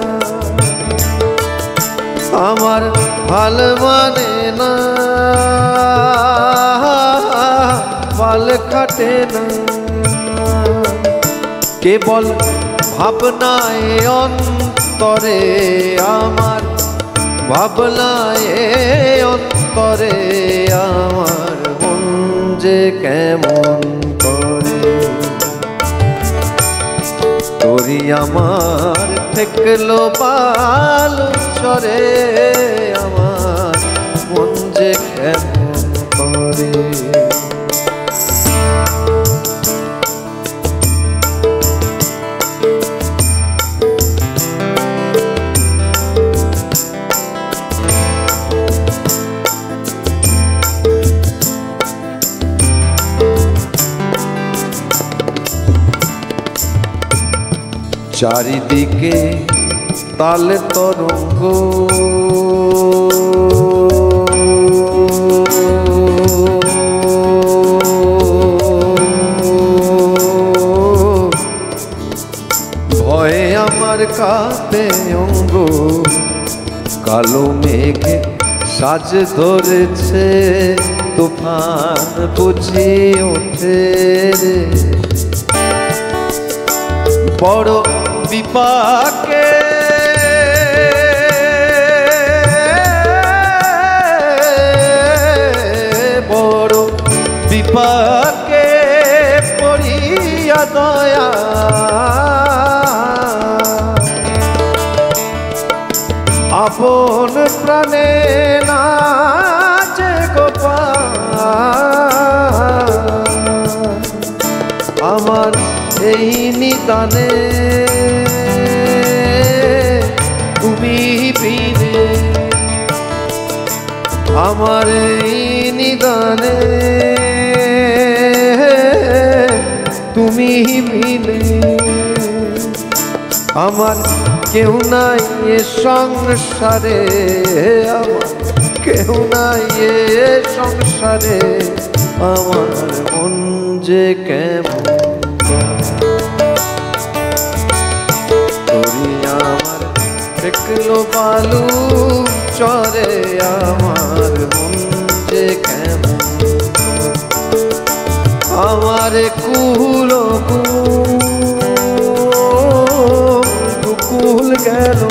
আমার হাল মানে না, পাল কাটে না, কেবল ভাবনায় অন্তরে আমার, ভাবনায় অন্তরে আমার মন যে কেমন করে, তোরি আমার ঠেকলো বালু চরে আমার মন যে কেমন করে। চারিদিকে তালে তরঙ্গ, ভয়ে আমার কাঁপে অঙ্গ, কালো মেঘে সাজ ধরেছে তুফান বুঝি ওঠে রে, বড় বিপাকে বড় বিপাকে পড়িয়া দয়া, আপন প্রাণে নাচে গোপাল, আমার এই নিদানে তুমি বিনে, আমার এই নিদানে তুমি বিনে, আমার কেউ নাই এ সংসারে, আমার কেউ নাই এ সংসারে, আমার মন যে কেমন, তোরি আমার ঠেকলো বালু চরে আমার মন যে কেমন, আমার কুল কুল গেল,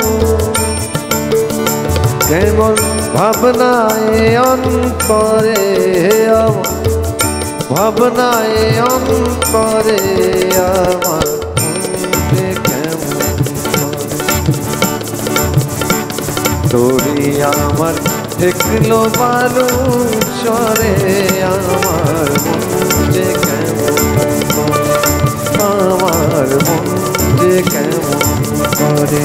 কেমন ভাবনায় অন্তরে আমার, ভাবনায় অন্তরে আমার কেমন, তোরি আমার ঠেকলো বালু চরে আমার মন যে কেমন, আমার মন যে কেমন করে,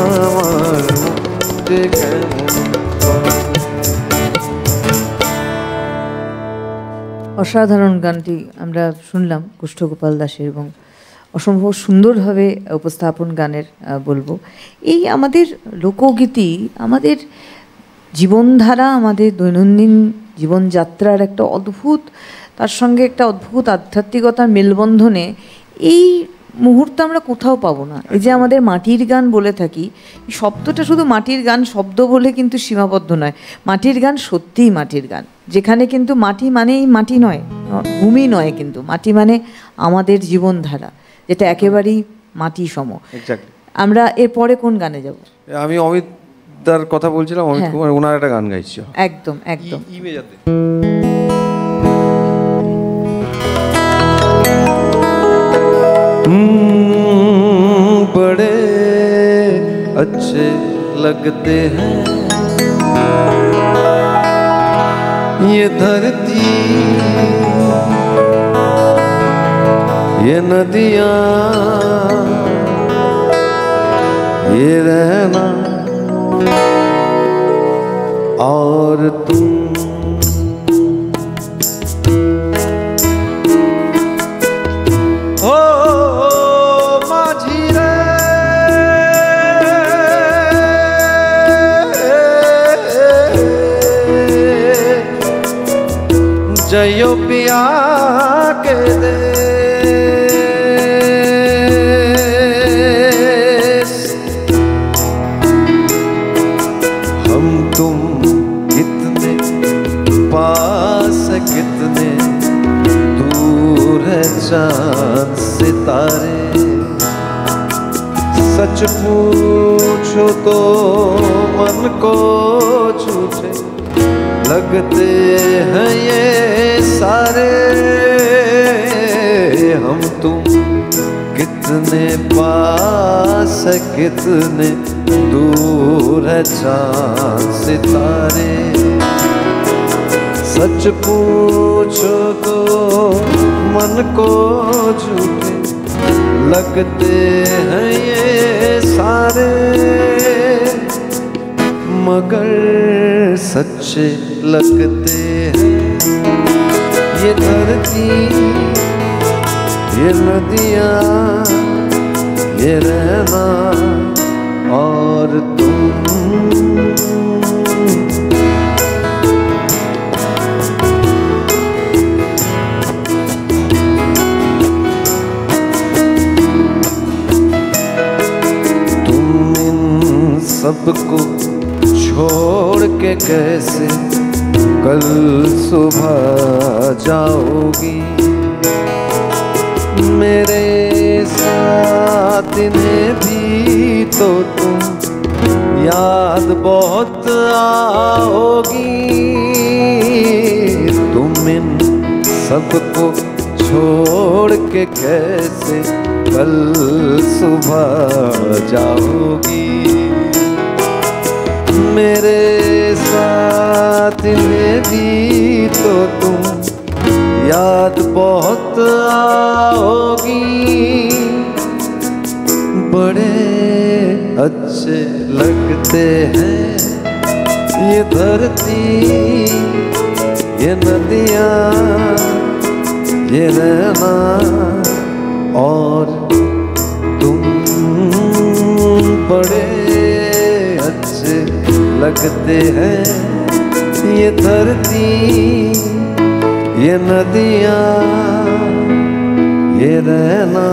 আমার মন যে কেমন করে। অসাধারণ গানটি আমরা শুনলাম কুষ্ঠগোপাল দাসের, এবং অসম্ভব সুন্দরভাবে উপস্থাপন গানের বলবো। এই আমাদের লোকগীতি আমাদের জীবনধারা, আমাদের দৈনন্দিন জীবনযাত্রার একটা অদ্ভুত, তার সঙ্গে একটা অদ্ভুত আধ্যাত্মিকতার মেলবন্ধনে এই মুহূর্তে আমরা কোথাও পাবো না। এই যে আমাদের মাটির গান বলে থাকি, শব্দটা শুধু মাটির গান শব্দ বলে কিন্তু সীমাবদ্ধ নয়। মাটির গান সত্যিই মাটির গান, যেখানে কিন্তু মাটি মানেই মাটি নয়, ভূমি নয়, কিন্তু মাটি মানে আমাদের জীবনধারা, যেটা একেবারেই মাটি সম। আমরা এরপরে কোন গানে যাব? আমি অমিত দার কথা বলছিলাম, অমিত কুমার, ওনার একটা গান গাইছি। একদম একদম। बड़े अच्छे लगते हैं ये धरती, ये नदियाँ, ये रहना और तुम। हो माझी रे जयो पिया के देश, हम तुम कितने पास कितने दूर है चांद सितारे। सच पूछो तो मन को झूठे लगते हैं ये सारे। हम तुम कितने पास है कितने दूर है चांद सितारे। सच पूछो तो मन को झूठे लगते हैं ये सारे, मगर सच्चे लगते हैं ये धरती, ये नदियाँ, ये रहना और तुम। सबको छोड़ के कैसे कल सुबह जाओगी, मेरे साथ इन्हें भी तो तुम याद बहुत आओगी। तुम इन सबको छोड़ के कैसे कल सुबह जाओगी, मेरे साथ इन्हें भी तो तुम याद बहुत आओगी। बड़े अच्छे लगते हैं ये धरती, ये नदियाँ, ये रहना और तुम। बड़े अच्छे लगते हैं ये धरती, ये नदियाँ, ये रहना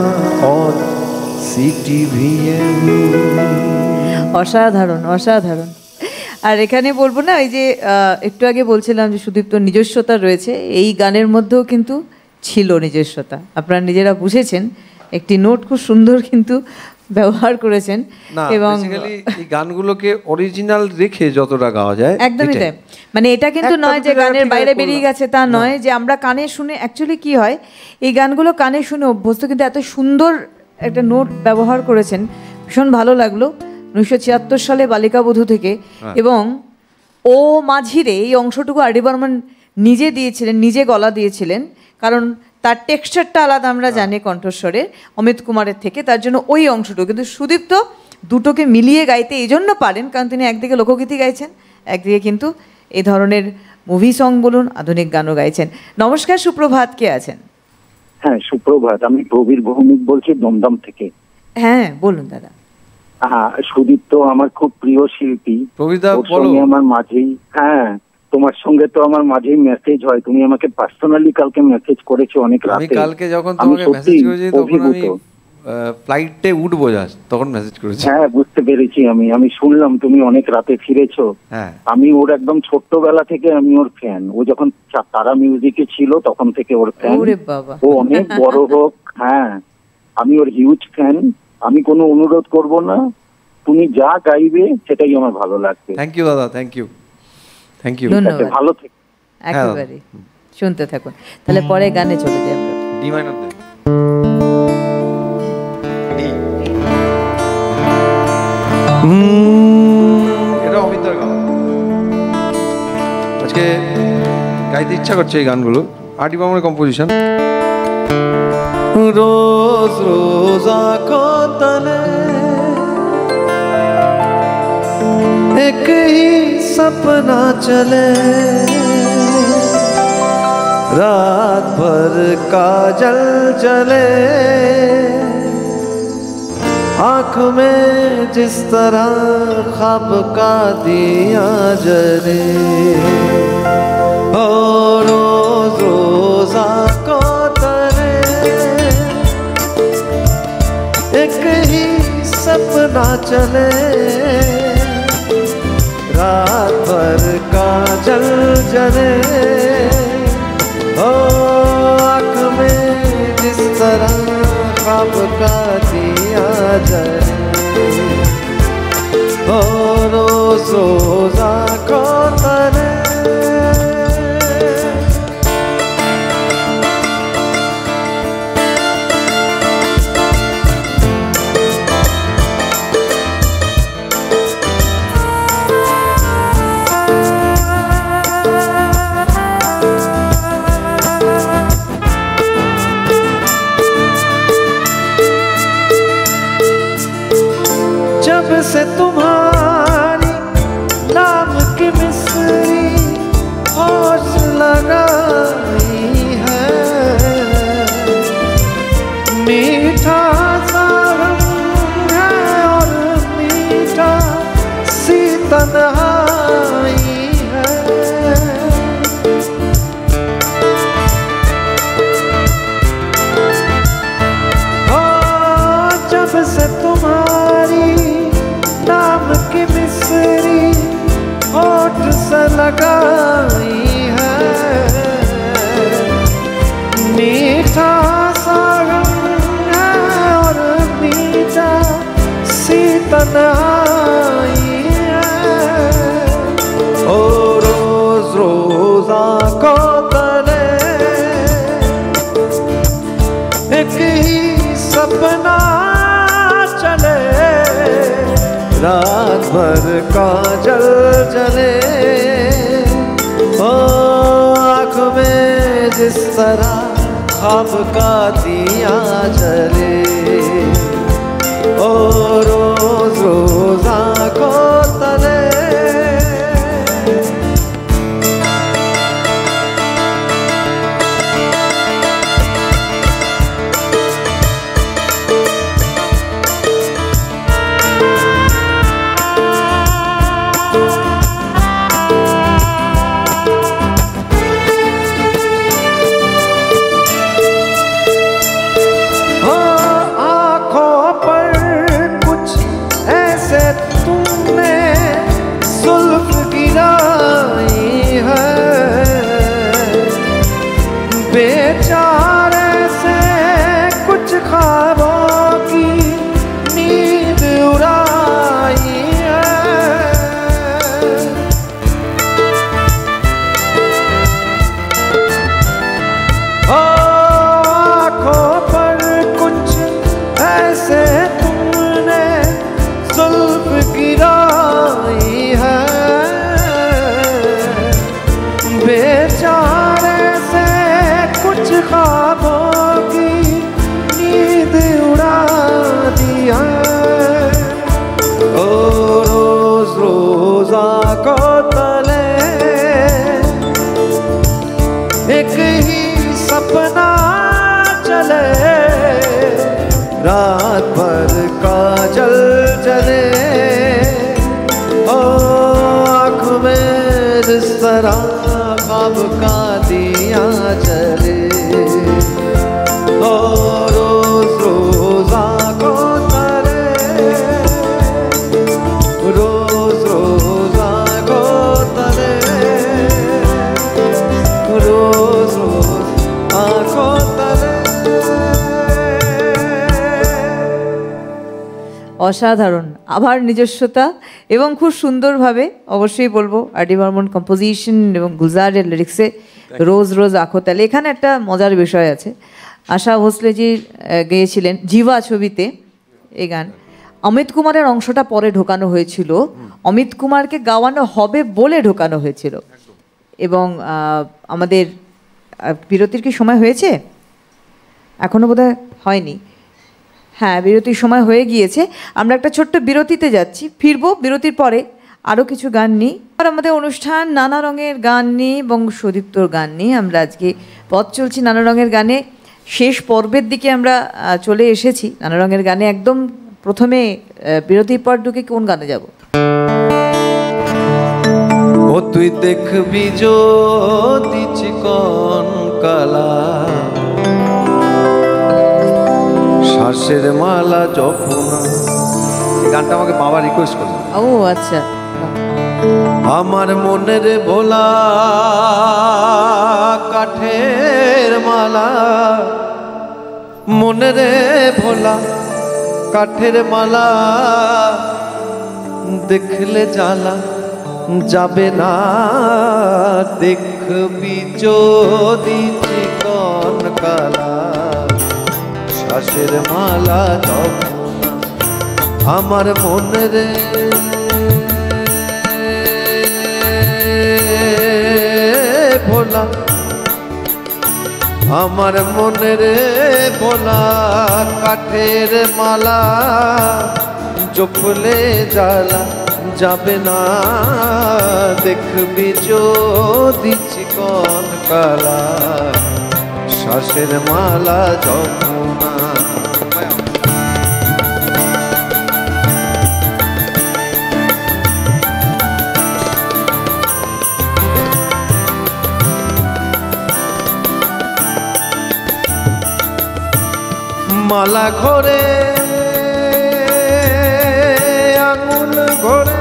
और CTVM। অসাধারণ অসাধারণ। আর এখানে বলবো না, এই যে একটু আগে বলছিলাম যে সুদীপ্ত নিজস্বতা রয়েছে, এই গানের মধ্যেও কিন্তু ছিল নিজস্বতা। আপনারা নিজেরা বুঝেছেন, একটি নোট খুব সুন্দর কিন্তু ব্যবহার করেছেন। এবং এই গানগুলোকে অরিজিনাল রেখে যতটা গাওয়া যায় একদমই তাই। মানে এটা কিন্তু নয় যে গানের বাইরে বেরিয়ে গেছে, তা নয়। যে আমরা কানে শুনে, অ্যাকচুয়ালি কি হয়, এই গানগুলো কানে শুনে অভ্যস্ত, কিন্তু এত সুন্দর একটা নোট ব্যবহার করেছেন, ভীষণ ভালো লাগলো। 1976 সালে বালিকা বধূ থেকে। এবং ও মাঝিরে এই অংশটুকু আর.ডি. বর্মন নিজে দিয়েছিলেন, নিজে গলা দিয়েছিলেন, কারণ তার টেক্সচারটা আলাদা আমরা জানি কণ্ঠস্বরের অমিত কুমারের থেকে, তার জন্য ওই অংশটুকু। কিন্তু সুদীপ্ত দুটোকে মিলিয়ে গাইতে এই জন্য পারেন, কারণ তিনি একদিকে লোকগীতি গাইছেন, একদিকে কিন্তু এই ধরনের মুভি সং বলুন, আধুনিক গানও গাইছেন। নমস্কার, সুপ্রভাত, কে আছেন? হ্যাঁ, সুপ্রভাত। আমি প্রবীর ভৌমিক বলছি দমদম থেকে। হ্যাঁ, বলুন দাদা। হ্যাঁ, সুদীপ তো আমার খুব প্রিয় শিল্পী। ওর সঙ্গে আমার মাঝেই, হ্যাঁ, তোমার সঙ্গে তো আমার মাঝেই মেসেজ হয়। তুমি আমাকে পার্সোনালি কালকে মেসেজ করেছো অনেক রাতে। আমি কালকে যখন তোমাকে মেসেজ করেছি তখন আমি ফ্লাইটে উঠবো জাস্ট, তখন মেসেজ করেছি। হ্যাঁ, বুঝতে পেরেছি। আমি শুনলাম তুমি অনেক রাতে ফিরেছো। হ্যাঁ, আমি ওর একদম ছোট্টবেলা থেকে আমি ওর ফ্যান। ও যখন তারা মিউজিকে ছিল তখন থেকে ওর ফ্যান। ওরে বাবা, ও অনেক বড় হোক, হ্যাঁ, আমি ওর হিউজ ফ্যান। আমি কোনো অনুরোধ করব না, তুমি যা গাইবে সেটাই আমার ভালো লাগবে। থ্যাংক ইউ দাদা, থ্যাংক ইউ, থ্যাংক ইউ। ধন্যবাদ, ভালো থেকো। একেবারে শুনতে থাকুন। তাহলে পরে গানে চলে যাই আমরা। ডি মাইনর দে। এটা অমিতার গান। আজকে গাইতে ইচ্ছা করছে এই গানগুলো। আরডি বর্মনের কম্পোজিশন। रोज रोज आँखों तले एक ही सपना चले, रात भर काजल जले, आँख में जिस तरह ख्वाब का दिया जले। और रोज रोज आँखों एक ही सपना चले, रात भर काजल जले, ओ आँख में जिस तरह ख्वाब का दिया जले, ओ रोज रोज आँखों तले। से तुम्हारी नाम की मिसरी होश लगाई है, मीठा सा रंग है और मीठा सी तन्हाई है। ओ जब से तुम्हारी नाम की मिसरी होठ से लगाई है, मीठा सा रंग है और मीठा सी तन्हाई है। ओ रोज रोज आँखों तले एक ही सपना चले, रात भर काजल जले, ओ आँख में जिस तरह ख्वाब का दिया जले, ओ रोज रोज आँखों तले। आँखों पर कुछ ऐसे तुमने कब का दिया जले रोज रोज आँखों तले रोज रोज आँखों तले रोज रोज आँखों तले। অসাধারণ, আবার নিজস্বতা এবং খুব সুন্দরভাবে অবশ্যই বলবো আর.ডি বর্মন কম্পোজিশন এবং গুলজারের লিরিক্সে রোজ রোজ আঁখো তালে। এখানে একটা মজার বিষয় আছে, আশা ভোসলেজি গেয়েছিলেন জিভা ছবিতে এই গান, অমিত কুমারের অংশটা পরে ঢোকানো হয়েছিল, অমিত কুমারকে গাওয়ানো হবে বলে ঢোকানো হয়েছিল। এবং আমাদের বিরতির কি সময় হয়েছে? এখনও বোধহয় হয়নি। হ্যাঁ, বিরতির সময় হয়ে গিয়েছে। আমরা একটা ছোট্ট বিরতিতে যাচ্ছি, ফিরবো বিরতির পরে আরও কিছু গান নিই। আর আমাদের অনুষ্ঠান নানা রঙের গান নিয়ে এবং সুদীপ্তর গান নিয়ে আমরা আজকে পথ চলছি নানা রঙের গানে। শেষ পর্বের দিকে আমরা চলে এসেছি। নানা রঙের গানে একদম প্রথমে বিরতির পর ঢুকে কোন গানে যাব? ও তুই দেখবি যদি চিকন কালা শ্বাসের মালা জপনা। এই গানটা আমাকে বাবা রিকোয়েস্ট করল। ও আচ্ছা। আমার মনের ভোলা কাঠের মালা, মনের ভোলা কাঠের মালা, দেখলে জ্বালা যাবে না, দেখবি যদি চিকন কালা শ্বাসের মালা জপনা। আমার মনের ভোলা, আমার মনের ভোলা কাঠের মালা, জপলে জ্বালা যাবে না, দেখবি যদি চিকন কালা শ্বাসের মালা জপনা। মালা ঘরে আঙুল ঘরে,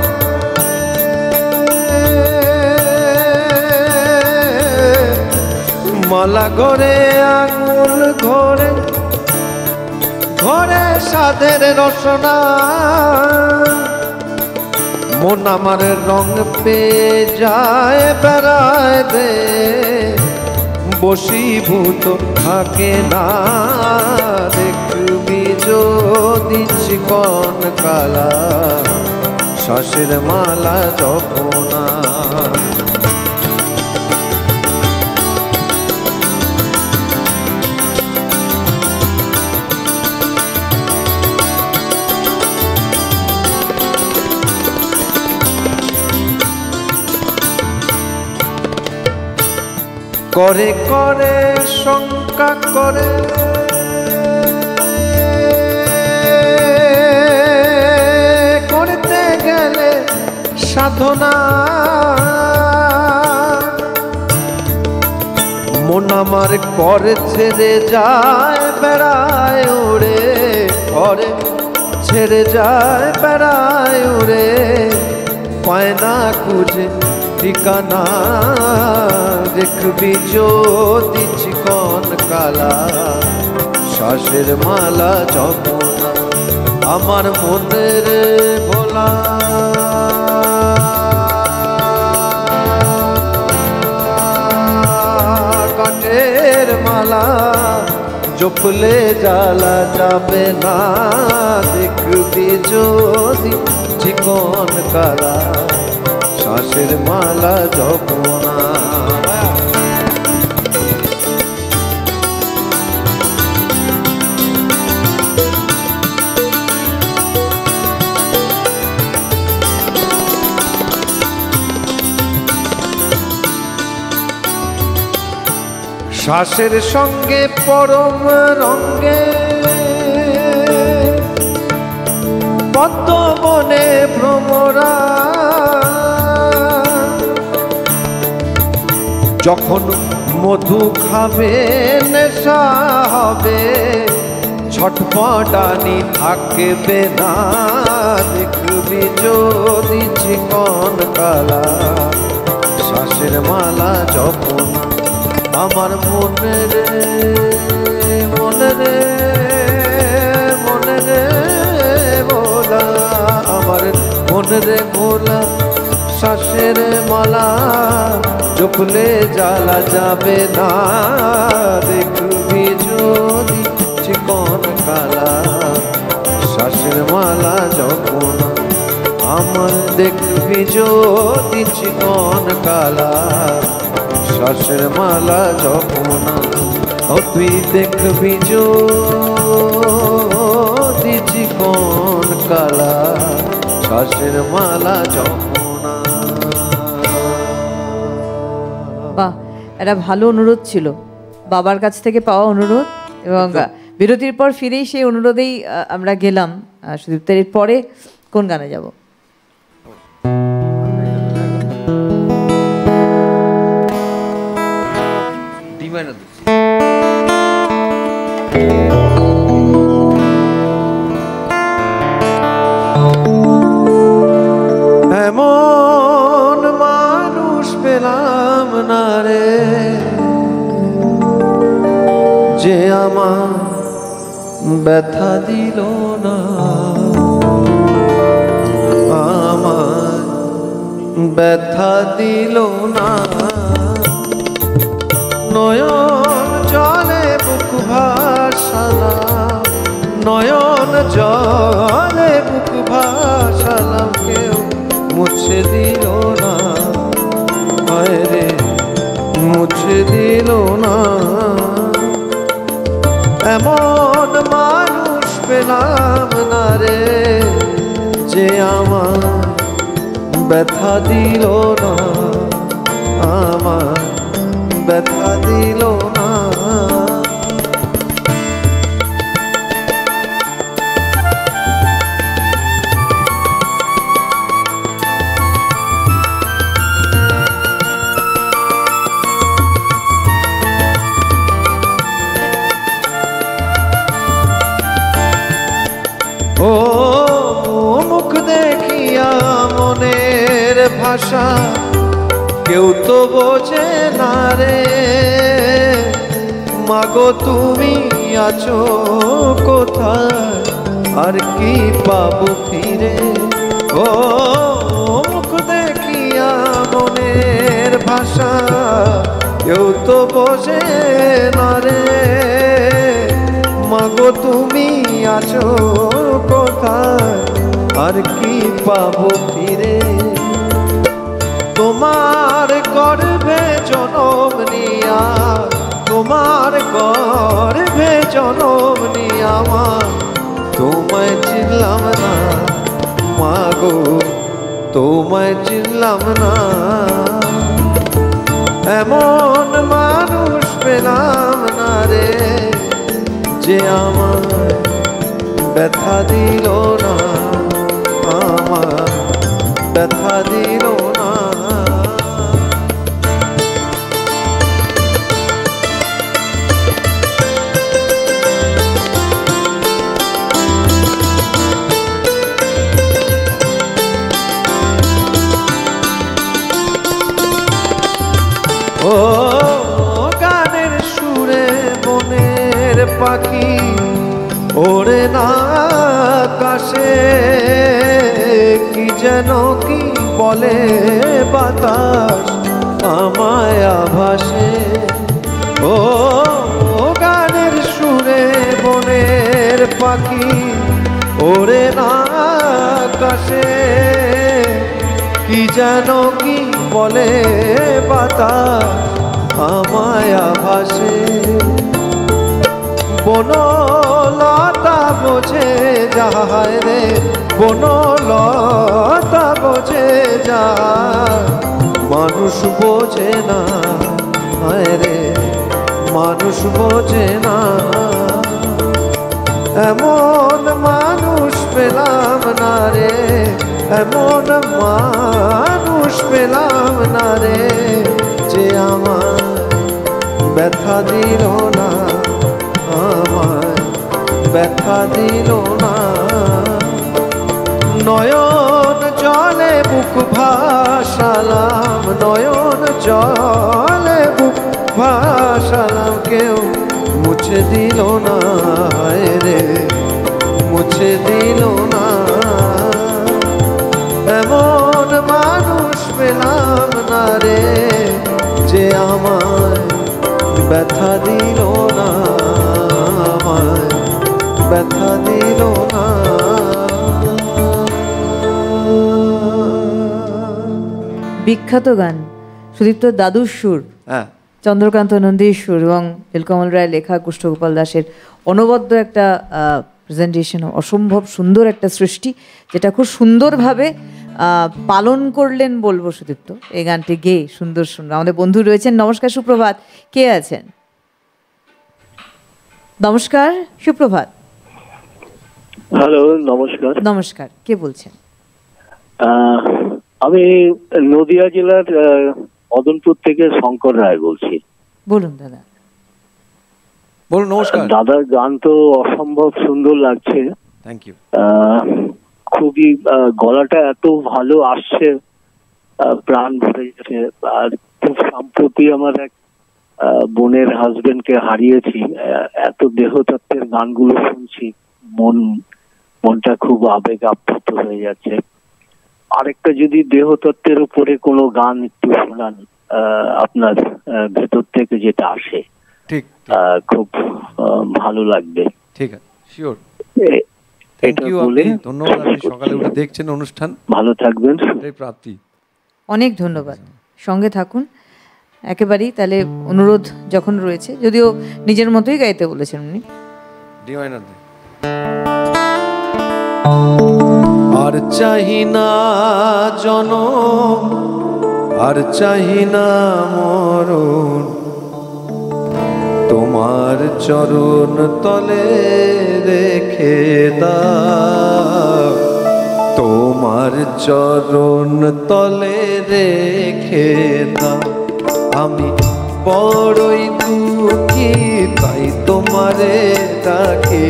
মালা ঘরে আঙুল ঘরে, ঘরে সাধের রসনা, মন আমার রং পেয়ে যায় বেড়ায় দে, বশীভূত থাকে না, দেখবি যদি চিকন কালা শ্বাসের মালা জপনা। করে করে শঙ্কা করে, করতে গেলে সাধনা, মন আমার পরে ছেড়ে যায় বেড়ায় উড়ে, পরে ছেড়ে যায় বেড়ায় উড়ে, পায় না খুঁজে ঠিকানা, দেখবি যদি চিকন কালা শ্বাসের মালা জপনা। আমার মনের ভোলা কাঠের মালা, জপলে জ্বালা যাবে না, দেখবি যদি চিকন কালা শ্বাসের মালা জপনা। শ্বাসের সঙ্গে পরম রঙ্গে পদ্ম বনে ভ্রমরা, যখন মধু খাবে নেশা হবে, ছটপটানি থাকবে না, দেখবি যদি চিকন কালা শ্বাসের মালা যখন আমার মনে রে মনে রে মনে রে ভোলা, আমার মনে রে ভোলা শ্বাসের মালা জপলে জ্বালা যাবে না, দেখবি যদি চিকন কালা শ্বাসের মালা যখন আমার, দেখবি যদি চিকন কালা শ্বাসের মালা যখন, ও তুই দেখবি যদি চিকন কালা শ্বাসের মালা যখন। বাহ, একটা ভালো অনুরোধ ছিল, বাবার কাছ থেকে পাওয়া অনুরোধ, এবং বিরতির পর ফিরেই সেই অনুরোধেই আমরা গেলাম। সুদীপ্তার এর পরে কোন গানে যাব? এমন মানুষ পেলাম না রে, যে আমার ব্যথা দিল না, আমার ব্যথা দিল না, নয়ন জলে বুক ভাসালাম, নয়ন জলে বুক ভাসালাম, কেউ মুছে দিল না, হায় রে মুছে দিল না। এমন মানুষ পেলাম না রে, যে আমার ব্যথা দিল না, আমার ব্যথা দিল না। ও মুখ দেখিয়া মনের ভাষা কেউ তো বোঝে না রে, মাগো তুমি আছো কোথায়, আর কি পাবো ফিরে। ও মুখ দেখিয়া মনের ভাষা কেউ তো বোঝে না রে, মাগো তুমি আছো কোথায়, আর কি পাবো ফিরে। তোমার গর্ভে জনম নিয়া, তোমার গর্ভে জনম নিয়া মা, তোমায় চিনলাম না মাগো, তোমায় চিনলাম না। এমন মানুষ পেলাম না রে, যে আমার ব্যথা দিল না, আমার ব্যথা দিল না। ও গানের সুরে মনের পাখি ওরে না আকাশে, কি যেন কি বলে বাতাস আমায় আভাসে। ও গানের সুরে মনের পাখি ওরে না আকাশে, কি যেন কি বলে বাতাস আমায় আভাসে। বনলতা বোঝে যায় রে, বনলতা বোঝে যায়, মানুষ বোঝে না, হায় রে মানুষ বোঝে না। এমন মানুষ পেলাম না রে, এমন মানুষ পেলাম না রে, যে আমার ব্যথা দিল না, আমায় ব্যথা দিল না। নয়ন জলে বুক ভাসালাম, নয়ন জলে বুক ভাসালাম, কেউ মুছে দিল না রে, মুছে দিল না। এমন মানুষ পেলাম না রে, যে আমায় ব্যথা দিল না, আমায় ব্যথা দিল না। বিখ্যাত গান, সুদীপ্ত দাদুর সুর, হ্যাঁ, চন্দ্রকান্ত নন্দীর সুর এবং নীলকমল রায়ের লেখা, কৃষ্ণগোপাল দাসের অনবদ্য একটা প্রেজেন্টেশন, অসম্ভব সুন্দর একটা সৃষ্টি, যেটা খুব সুন্দরভাবে পালন করলেন বলবো সুদীপ্ত এই গানটি গেয়ে। সুন্দর সুন্দর আমাদের বন্ধু রয়েছেন। নমস্কার, সুপ্রভাত, কে আছেন? নমস্কার, সুপ্রভাত। হ্যালো, নমস্কার। নমস্কার, কে বলছেন? আমি নদিয়া জেলার মদনপুর থেকে শঙ্কর রায় বলছি। বলুন দাদা। বলুন। নমস্কার দাদার গান তো অসম্ভব সুন্দর লাগছে। Thank you. খুবই গলাটা এত ভালো আসছে, প্রাণ ভরে যাচ্ছে। আর খুব সম্প্রতি আমার এক বোনের হাজবেন্ডকে হারিয়েছি, এত দেহতত্ত্বের গানগুলো শুনছি, মনটা খুব আবেগ আপ্লুত হয়ে যাচ্ছে। আরেকটা যদি দেহতত্ত্বের উপরে কোনো গান একটু শোনান, আপনার ভেতর থেকে যেটা আসে, ঠিক খুব ভালো লাগবে। ঠিক আছে, শিওর। থ্যাংক ইউ, ধন্যবাদ। আপনি সকালে উঠে দেখছেন অনুষ্ঠান, ভালো থাকবেন, এটাই প্রাপ্তি। অনেক ধন্যবাদ, সঙ্গে থাকুন একেবারেই। তাহলে অনুরোধ যখন রয়েছে, যদিও নিজের মতোই গাইতে বলেছেন উনি। আর চাহি না জনম, আর চাহি না মরণ, তোমার চরণ তলে রেখে দাও, তোমার চরণ তলে রেখে দাও। আমি বড়ই দুঃখী, তাই তোমারে ডাকে,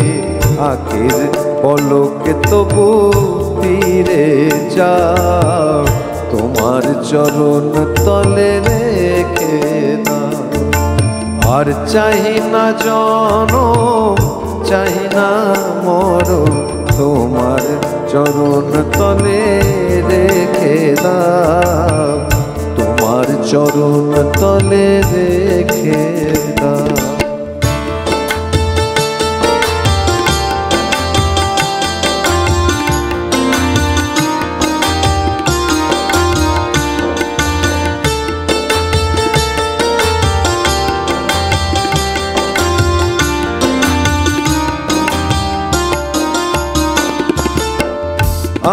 আখের পলকে তবু ফিরে যাও, তোমার চরণ তলে রেখে দাও। আর চাহি না জনম, চাহি না মরণ, তোমার চরণ তলে রেখে দাও, তোমার চরণ তলে রেখে দাও।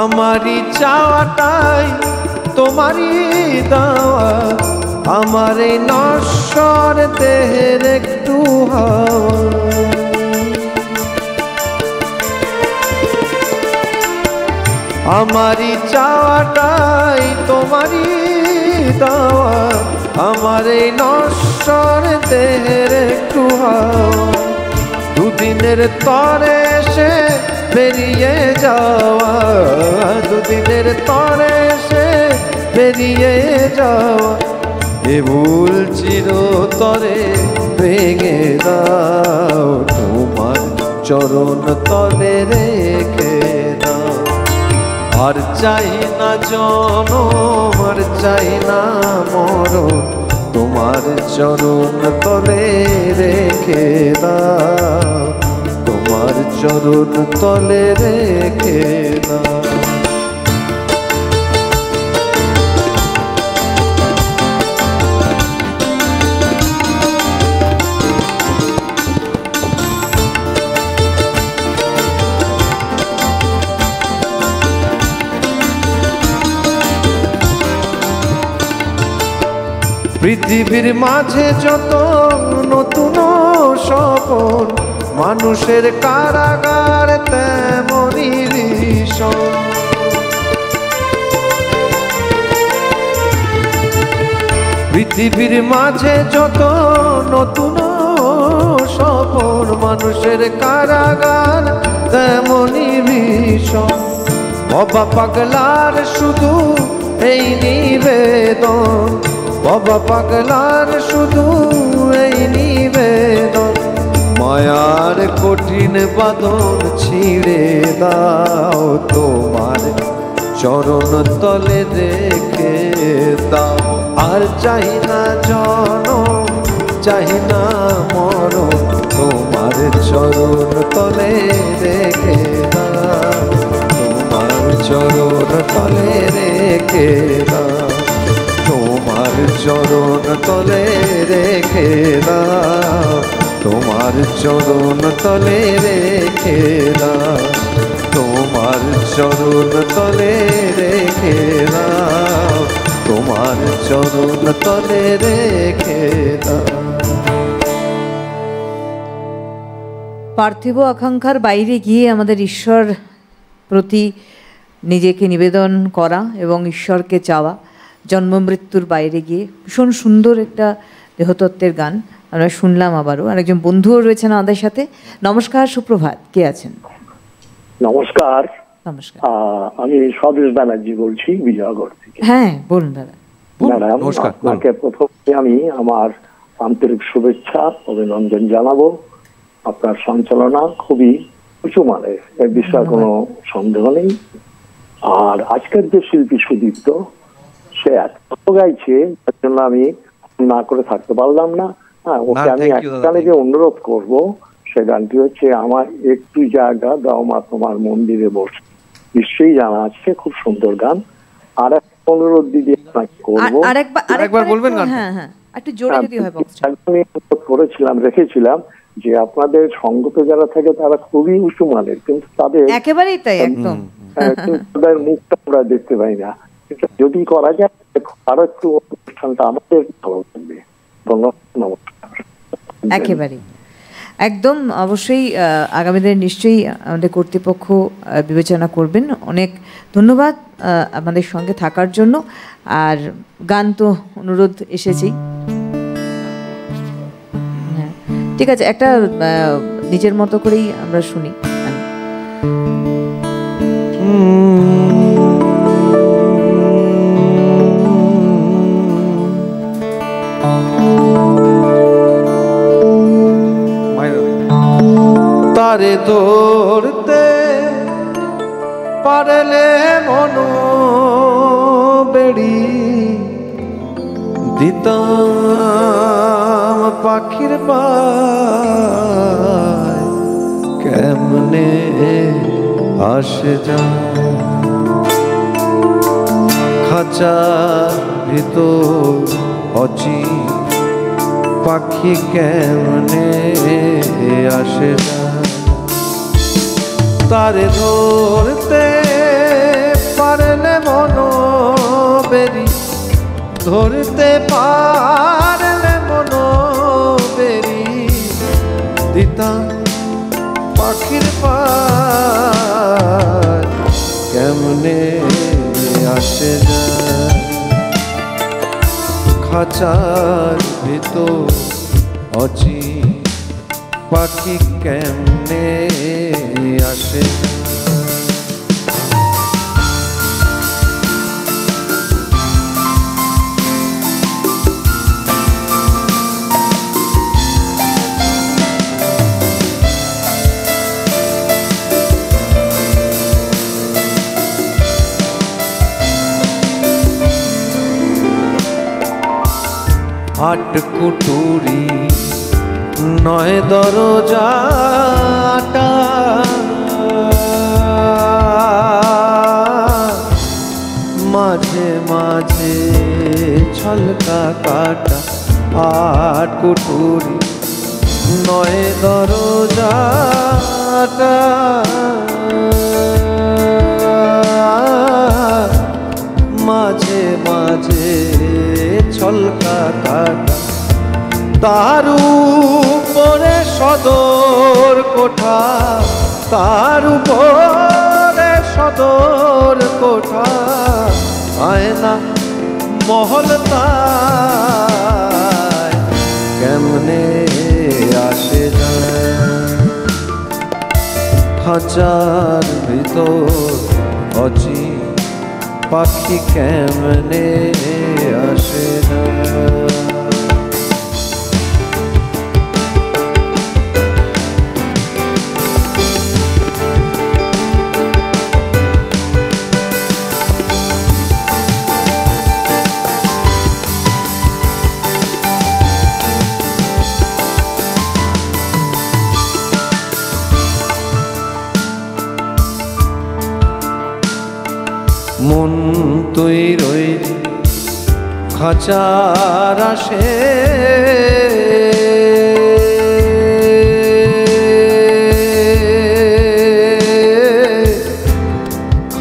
আমারই চাওয়াটাই তোমারই দেওয়া, আমার এই নশ্বর দেহের একটু হাওয়া। আমারই চাওয়াটাই তোমারই দেওয়া, আমার এই নশ্বর দেহের একটু হাওয়া। দুদিনের তরে সে বেরিয়ে যাওয়া, দুদিনের তরে সে বেরিয়ে যাওয়া, এ ভুল চিরতরে ভেঙে দাও, তোমার চরণ তলে রেখে দাও। আর চাই না জনম, আর চাই না মরণ, তোমার চরণ তলে রেখে দাও, তোমার চরণ তলে রেখে দাও। পৃথিবীর মাঝে যত নতুন স্বপন, মানুষের কারাগার তেমনি ভীষণ। পৃথিবীর মাঝে যত নতুন মন মানুষের কারাগার তেমনি ভীষণ। বাবা পাগলার শুধু এই নিবেদন, বাবা পাগলার শুধু এই নিবেদন, মায়ার কঠিন বাঁধন ছিঁড়ে দাও, তোমার চরণ তলে রেখে দাও। আর চাই না জনম, চাই না মরণ, তোমার চরণ তলে রেখে দাও, তোমার চরণ তলে রেখে দাও, তোমার চরণ তলে রেখে দাও, তোমার চরণ তলে রেখে দাও, তোমার চরণ তলে রেখে দাও, তোমার চরণ তলে রেখে দাও। পার্থিব আকাঙ্ক্ষার বাইরে গিয়ে আমাদের ঈশ্বর প্রতি নিজেকে নিবেদন করা এবং ঈশ্বরকে চাওয়া, জন্ম মৃত্যুর বাইরে গিয়ে ভীষণ সুন্দর একটা দেহতত্ত্বের গান আমরা শুনলাম। আবারও আরেকজন বন্ধুও রয়েছেন আমাদের সাথে। নমস্কার, সুপ্রভাত, কে আছেন? নমস্কার। নমস্কার, আমি স্বদেশ ব্যানার্জি বলছি বিজয়গড় থেকে। হ্যাঁ বলুন দাদা। ম্যাডাম, আপনাকে প্রথমে আমি আমার আন্তরিক শুভেচ্ছা অভিনন্দন জানাবো। আপনার সঞ্চালনা খুবই উঁচু মানের, এর বিষয়ে কোনো সন্দেহ নেই। আর আজকের যে শিল্পী সুদীপ্ত, সে এত গাইছে, তার জন্য আমি না করে থাকতে পারলাম না। হ্যাঁ, ওকে আমি একটা গানে যে অনুরোধ করব, সে গানটি হচ্ছে আমার একটু জায়গা দাও মা তোমার মন্দিরে বসে। নিশ্চয়ই জানা আছে, খুব সুন্দর গান। আর একটা অনুরোধ দিদি আপনাকে করবো, আরেকবার বলবেন গান? হ্যাঁ হ্যাঁ, একটু জোরে যদি হয়। আমি করেছিলাম, রেখেছিলাম যে আপনাদের সঙ্গতে যারা থাকে তারা খুবই উঁচু মানের, কিন্তু তাদের একেবারেই তাই, একদম তাদের মুখটা আমরা দেখতে পাই না। যদি করা যায় আরো একটু অনুষ্ঠানটা আমাদের ভালো থাকবে। নমস্কার। একেবারেই, একদম অবশ্যই আগামী দিনে নিশ্চয়ই আমাদের কর্তৃপক্ষ বিবেচনা করবেন। অনেক ধন্যবাদ আমাদের সঙ্গে থাকার জন্য। আর গান তো অনুরোধ এসেছেই, হ্যাঁ ঠিক আছে, একটা নিজের মতো করেই আমরা শুনি। তারে ধরতে পারলে মন বেড়ি দিতাম পাখির পায়, কেমনে আসে যা খাঁচার ভিতর অচি পাখি, কেমনে আসে যা তারে ধরতে পারলে মন বেরি, ধরতে পারলে মন বেরি দিতাম পাখির পায়, কেমনে আসে যা খাঁচার ভিতর অচি পাখি, কেমনে আসে। আট কুটুরি নয় দরজাটা, মাঝে মাঝে ছলকা কাটা। আট কুটুরি নয় দরজাটা, মাঝে মাঝে ছলকা কাটা। তার উপরে সদর কোঠা, তার উপরে সদর কোঠা, আয়না মহল তাই, কেমনে আসে যায়। খাঁচার ভিতর অচি পাখি কেমনে আসে না। মন তুই রই খাঁচার আসে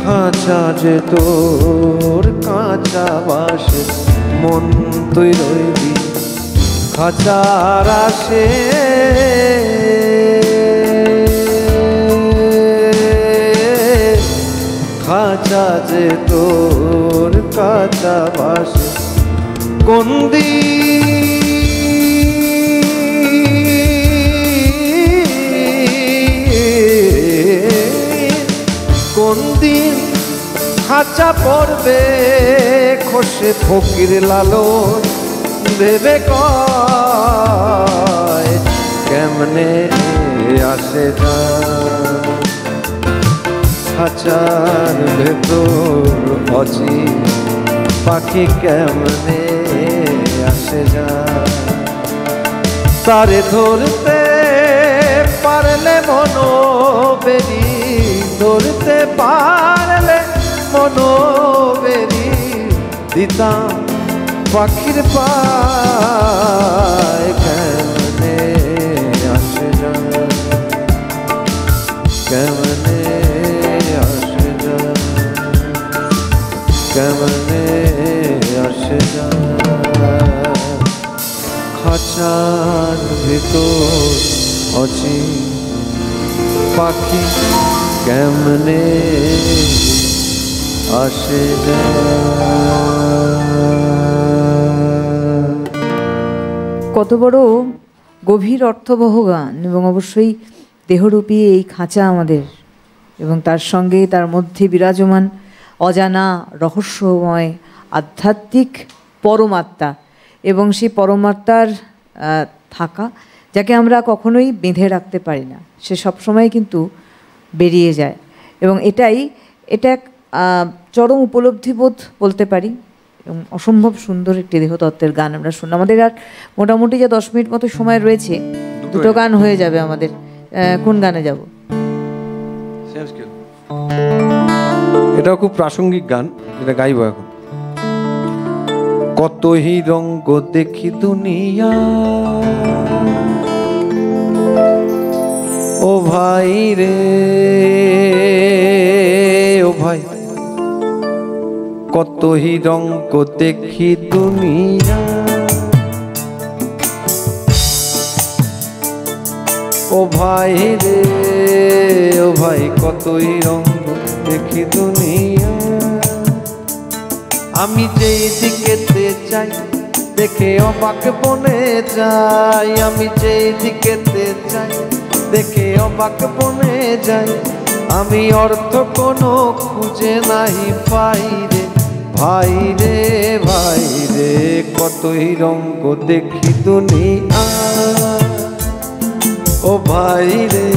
খাঁচা যে তোর কাঁচা বাসে মন তুই রইবি খাঁচার আসে খাঁচা যে তোর কাঁচা বাসে কোন দিন খাঁচা পড়বে খসে ফকির লালন ভেবে কয় কেমনে আসে না খাঁচার ভেতর অচি পাখি কেমনে আসে যা তারে ধরতে পারলে মনোবেরি ধরতে পারলে মনোবেরি দিতাম পাখির পায় কেমনে আসে যা কেমনে কেমনে আসে না খাঁচার ভিতর অচি পাখি কেমনে আসে না। কত বড় গভীর অর্থবহ গান এবং অবশ্যই দেহরূপী এই খাঁচা আমাদের এবং তার সঙ্গে তার মধ্যে বিরাজমান অজানা রহস্যময় আধ্যাত্মিক পরমাত্মা এবং সেই পরমাত্মার থাকা যাকে আমরা কখনোই বেঁধে রাখতে পারি না সে সবসময় কিন্তু বেরিয়ে যায় এবং এটা এক চরম উপলব্ধিবোধ বলতে পারি এবং অসম্ভব সুন্দর একটি দেহতত্ত্বের গান আমরা শুনি। আমাদের আর মোটামুটি যে 10 মিনিট মতো সময় রয়েছে দুটো গান হয়ে যাবে আমাদের। কোন গানে যাব? এটাও খুব প্রাসঙ্গিক গান, এটা গাইব এখন। কত রঙ্গ দেখি দুনিয়া ও ভাই রে ও ভাই কত রঙ্গ দেখি দুনিয়া ও ভাই রে ও ভাই কতই রঙ্গ দেখি দুনিয়া আমি যেই দিকেতে চাই দেখে অবাক বনে যাই আমি যেই দিকেতে চাই দেখে অবাক বনে যাই আমি অর্থ কোনো খুঁজে নাহি পাই রে ভাই রে ভাই রে কতই রঙ্গ দেখি দুনিয়া ও ভাই রে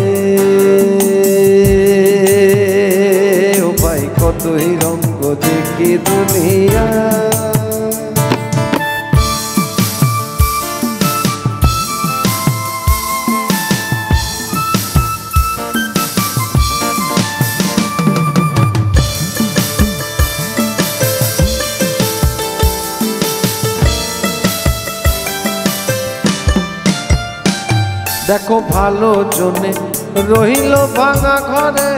ও ভাই কতই রঙ্গ দেখি দুনিয়া দেখো ভালো জনে রহিল ভাঙা ঘরে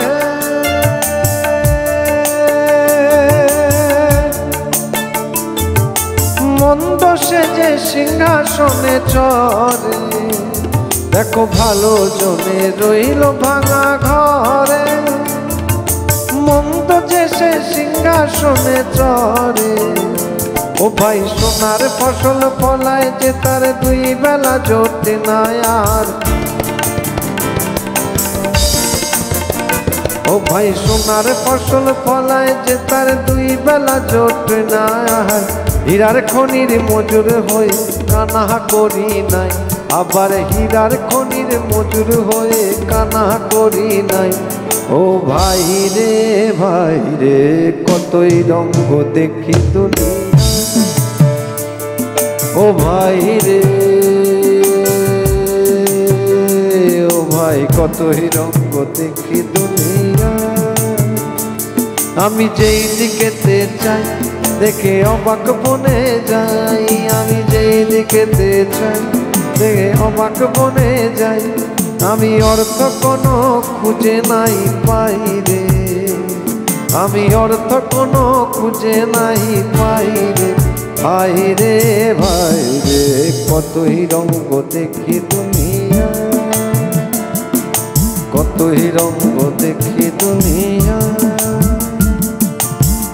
মন্দ সেজে সিংহাসনে চড়ে দেখো ভালো জনে রহিল ভাঙা ঘরে মন্দ যে সে সিংহাসনে চড়ে ও ভাই সোনার ফসল ফলায় যে তার দুই বেলা জোটে না আর ও ভাই সোনার ফসল ফলায় যে তার দুই বেলা জোটে না, হীরার খনির মজুর হয়ে কানা করি নাই, আবার হীরার খনির মজুর হয়ে কানা করি নাই। ও ভাই রে কতই রঙ্গ দেখি দুনিয়া, ও ভাই রে ও ভাই কতই রঙ্গ দেখি দুনিয়া। আমি যেই দিকেতে চাই দেখে অবাক বনে যাই, আমি যেই দিকেতে চাই দেখে অবাক বনে যাই। আমি অর্থ কোনো খুঁজে নাই পাই রে, আমি অর্থ কোনো খুঁজে নাই পাই রে। ভাই রে কতই রঙ্গ দেখি দুনিয়া, কতই রঙ্গ দেখি দুনিয়া,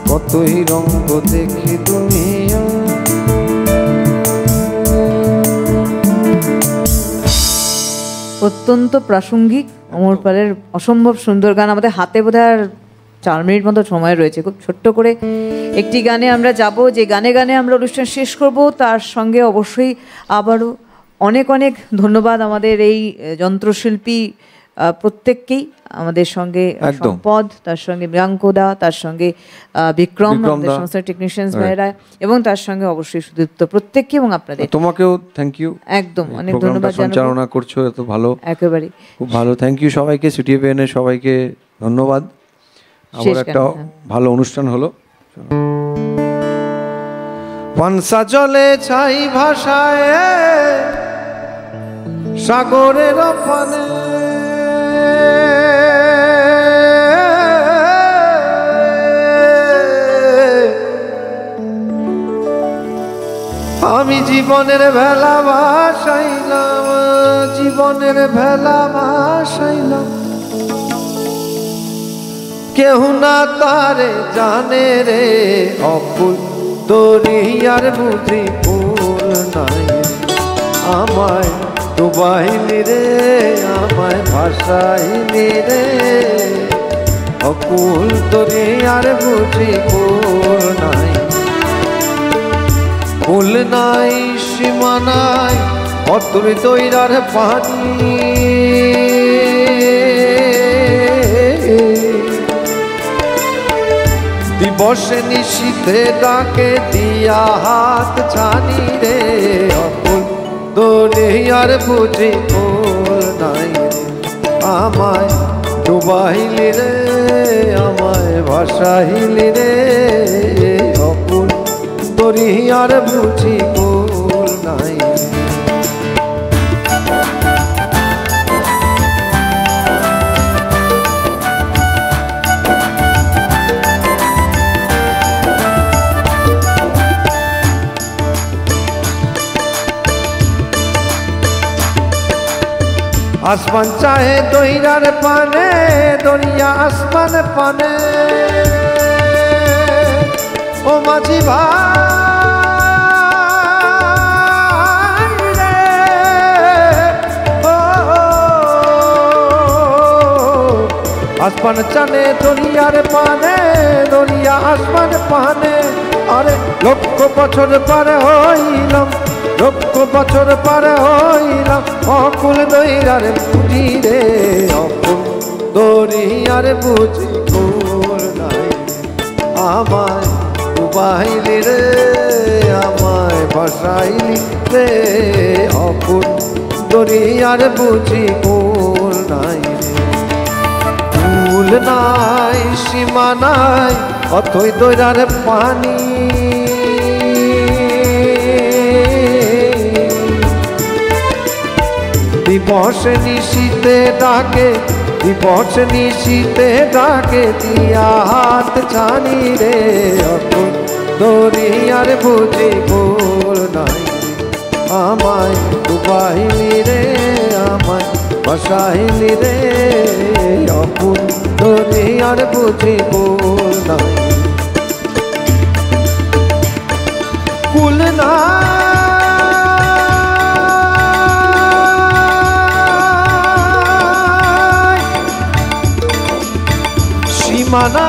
কতই রঙ্গ দেখি দুনিয়া। অত্যন্ত প্রাসঙ্গিক অমর পালের অসম্ভব সুন্দর গান। আমাদের হাতে বোধহয় আর 4 মিনিট মতো সময় রয়েছে। খুব ছোট্ট করে একটি গানে আমরা যাব, যে গানে গানে আমরা অনুষ্ঠান শেষ করব। তার সঙ্গে অবশ্যই আবারও অনেক অনেক ধন্যবাদ আমাদের এই যন্ত্রশিল্পী প্রত্যেককেই, আমাদের সঙ্গে সম্পদ, তার সঙ্গে মৃগাঙ্কদা, তার সঙ্গে বিক্রম, আমাদের সমস্ত টেকনিশিয়ানস ভাইরা, এবং তার সঙ্গে অবশ্যই সুদীপ্ত, প্রত্যেককে এবং আপনাদের তোমাকেও থ্যাংক ইউ। একদম অনেক ধন্যবাদ সঞ্চালনা করছো এত ভালো, একেবারে খুব ভালো। থ্যাংক ইউ সবাইকে, সিটিএফএন এর সবাইকে ধন্যবাদ। আবার একটা ভালো অনুষ্ঠান হলো। পানসা জলে ছাই ভাষায় সাগরের পানে, আমি জীবনের ভেলা ভাসাইলাম, জীবনের ভেলা ভাসাইলাম। কেহ না তারে জানে রে অকুল, দরিয়ার বুঝি ফুল নাই। আমায় ডুবাইলি রে, আমায় ভাসাইলি রে, অকুল দরিয়ার বুঝি ফুল নাই। ফুল নাই সীমা নাই অতুল দইরার পানি, দিবসে নিশীথে ডাকে দিয়া হাত ছানি রে, অকুল দরিয়ার বুঝি ফুল নাই। আমায় ডুবাইলি রে, আমায় ভাসাইলি রে, অকুল দরিয়ার বুঝি ফুল নাই। আসমান চাহে দইরার পানে, দরিয়া আসমান পানে। ও মাঝি ভাই রে, ও আসমান চানে দরিয়ার পানে, দরিয়া আসমান পানে। আরে লক্ষ বছর পারে হইলাম, লক্ষ বছর পারে হইলাম, অকুল দইরার বুঝি রে, অকুল দরিয়ার বুঝি ফুল নাই। আমায় ডুবাইলি রে, আমায় ভাসাইলি রে, অকুল দরিয়ার বুঝি ফুল নাই। ফুল নাই সীমা নাই অথই দইরার পানি, দিবসে নিশীথে ডাকে, দিবসে নিশীথে ডাকে দিয়া হাত ছানি রে, অকুল দরিয়ার বুঝি ফুল নাই। আমায় ডুবাইলি রে, আমায় ভাসাইলি রে, অকুল দরিয়ার বুঝি ফুল নাই। কুল না সীমানা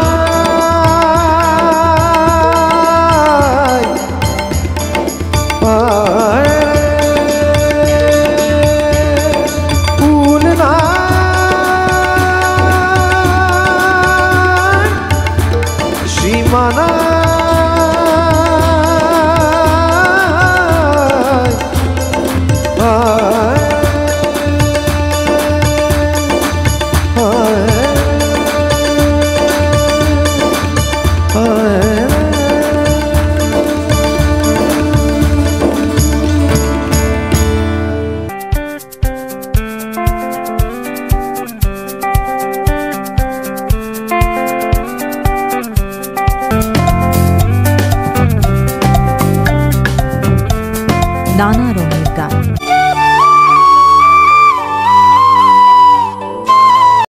ফুল না সীমানা নানা রঙে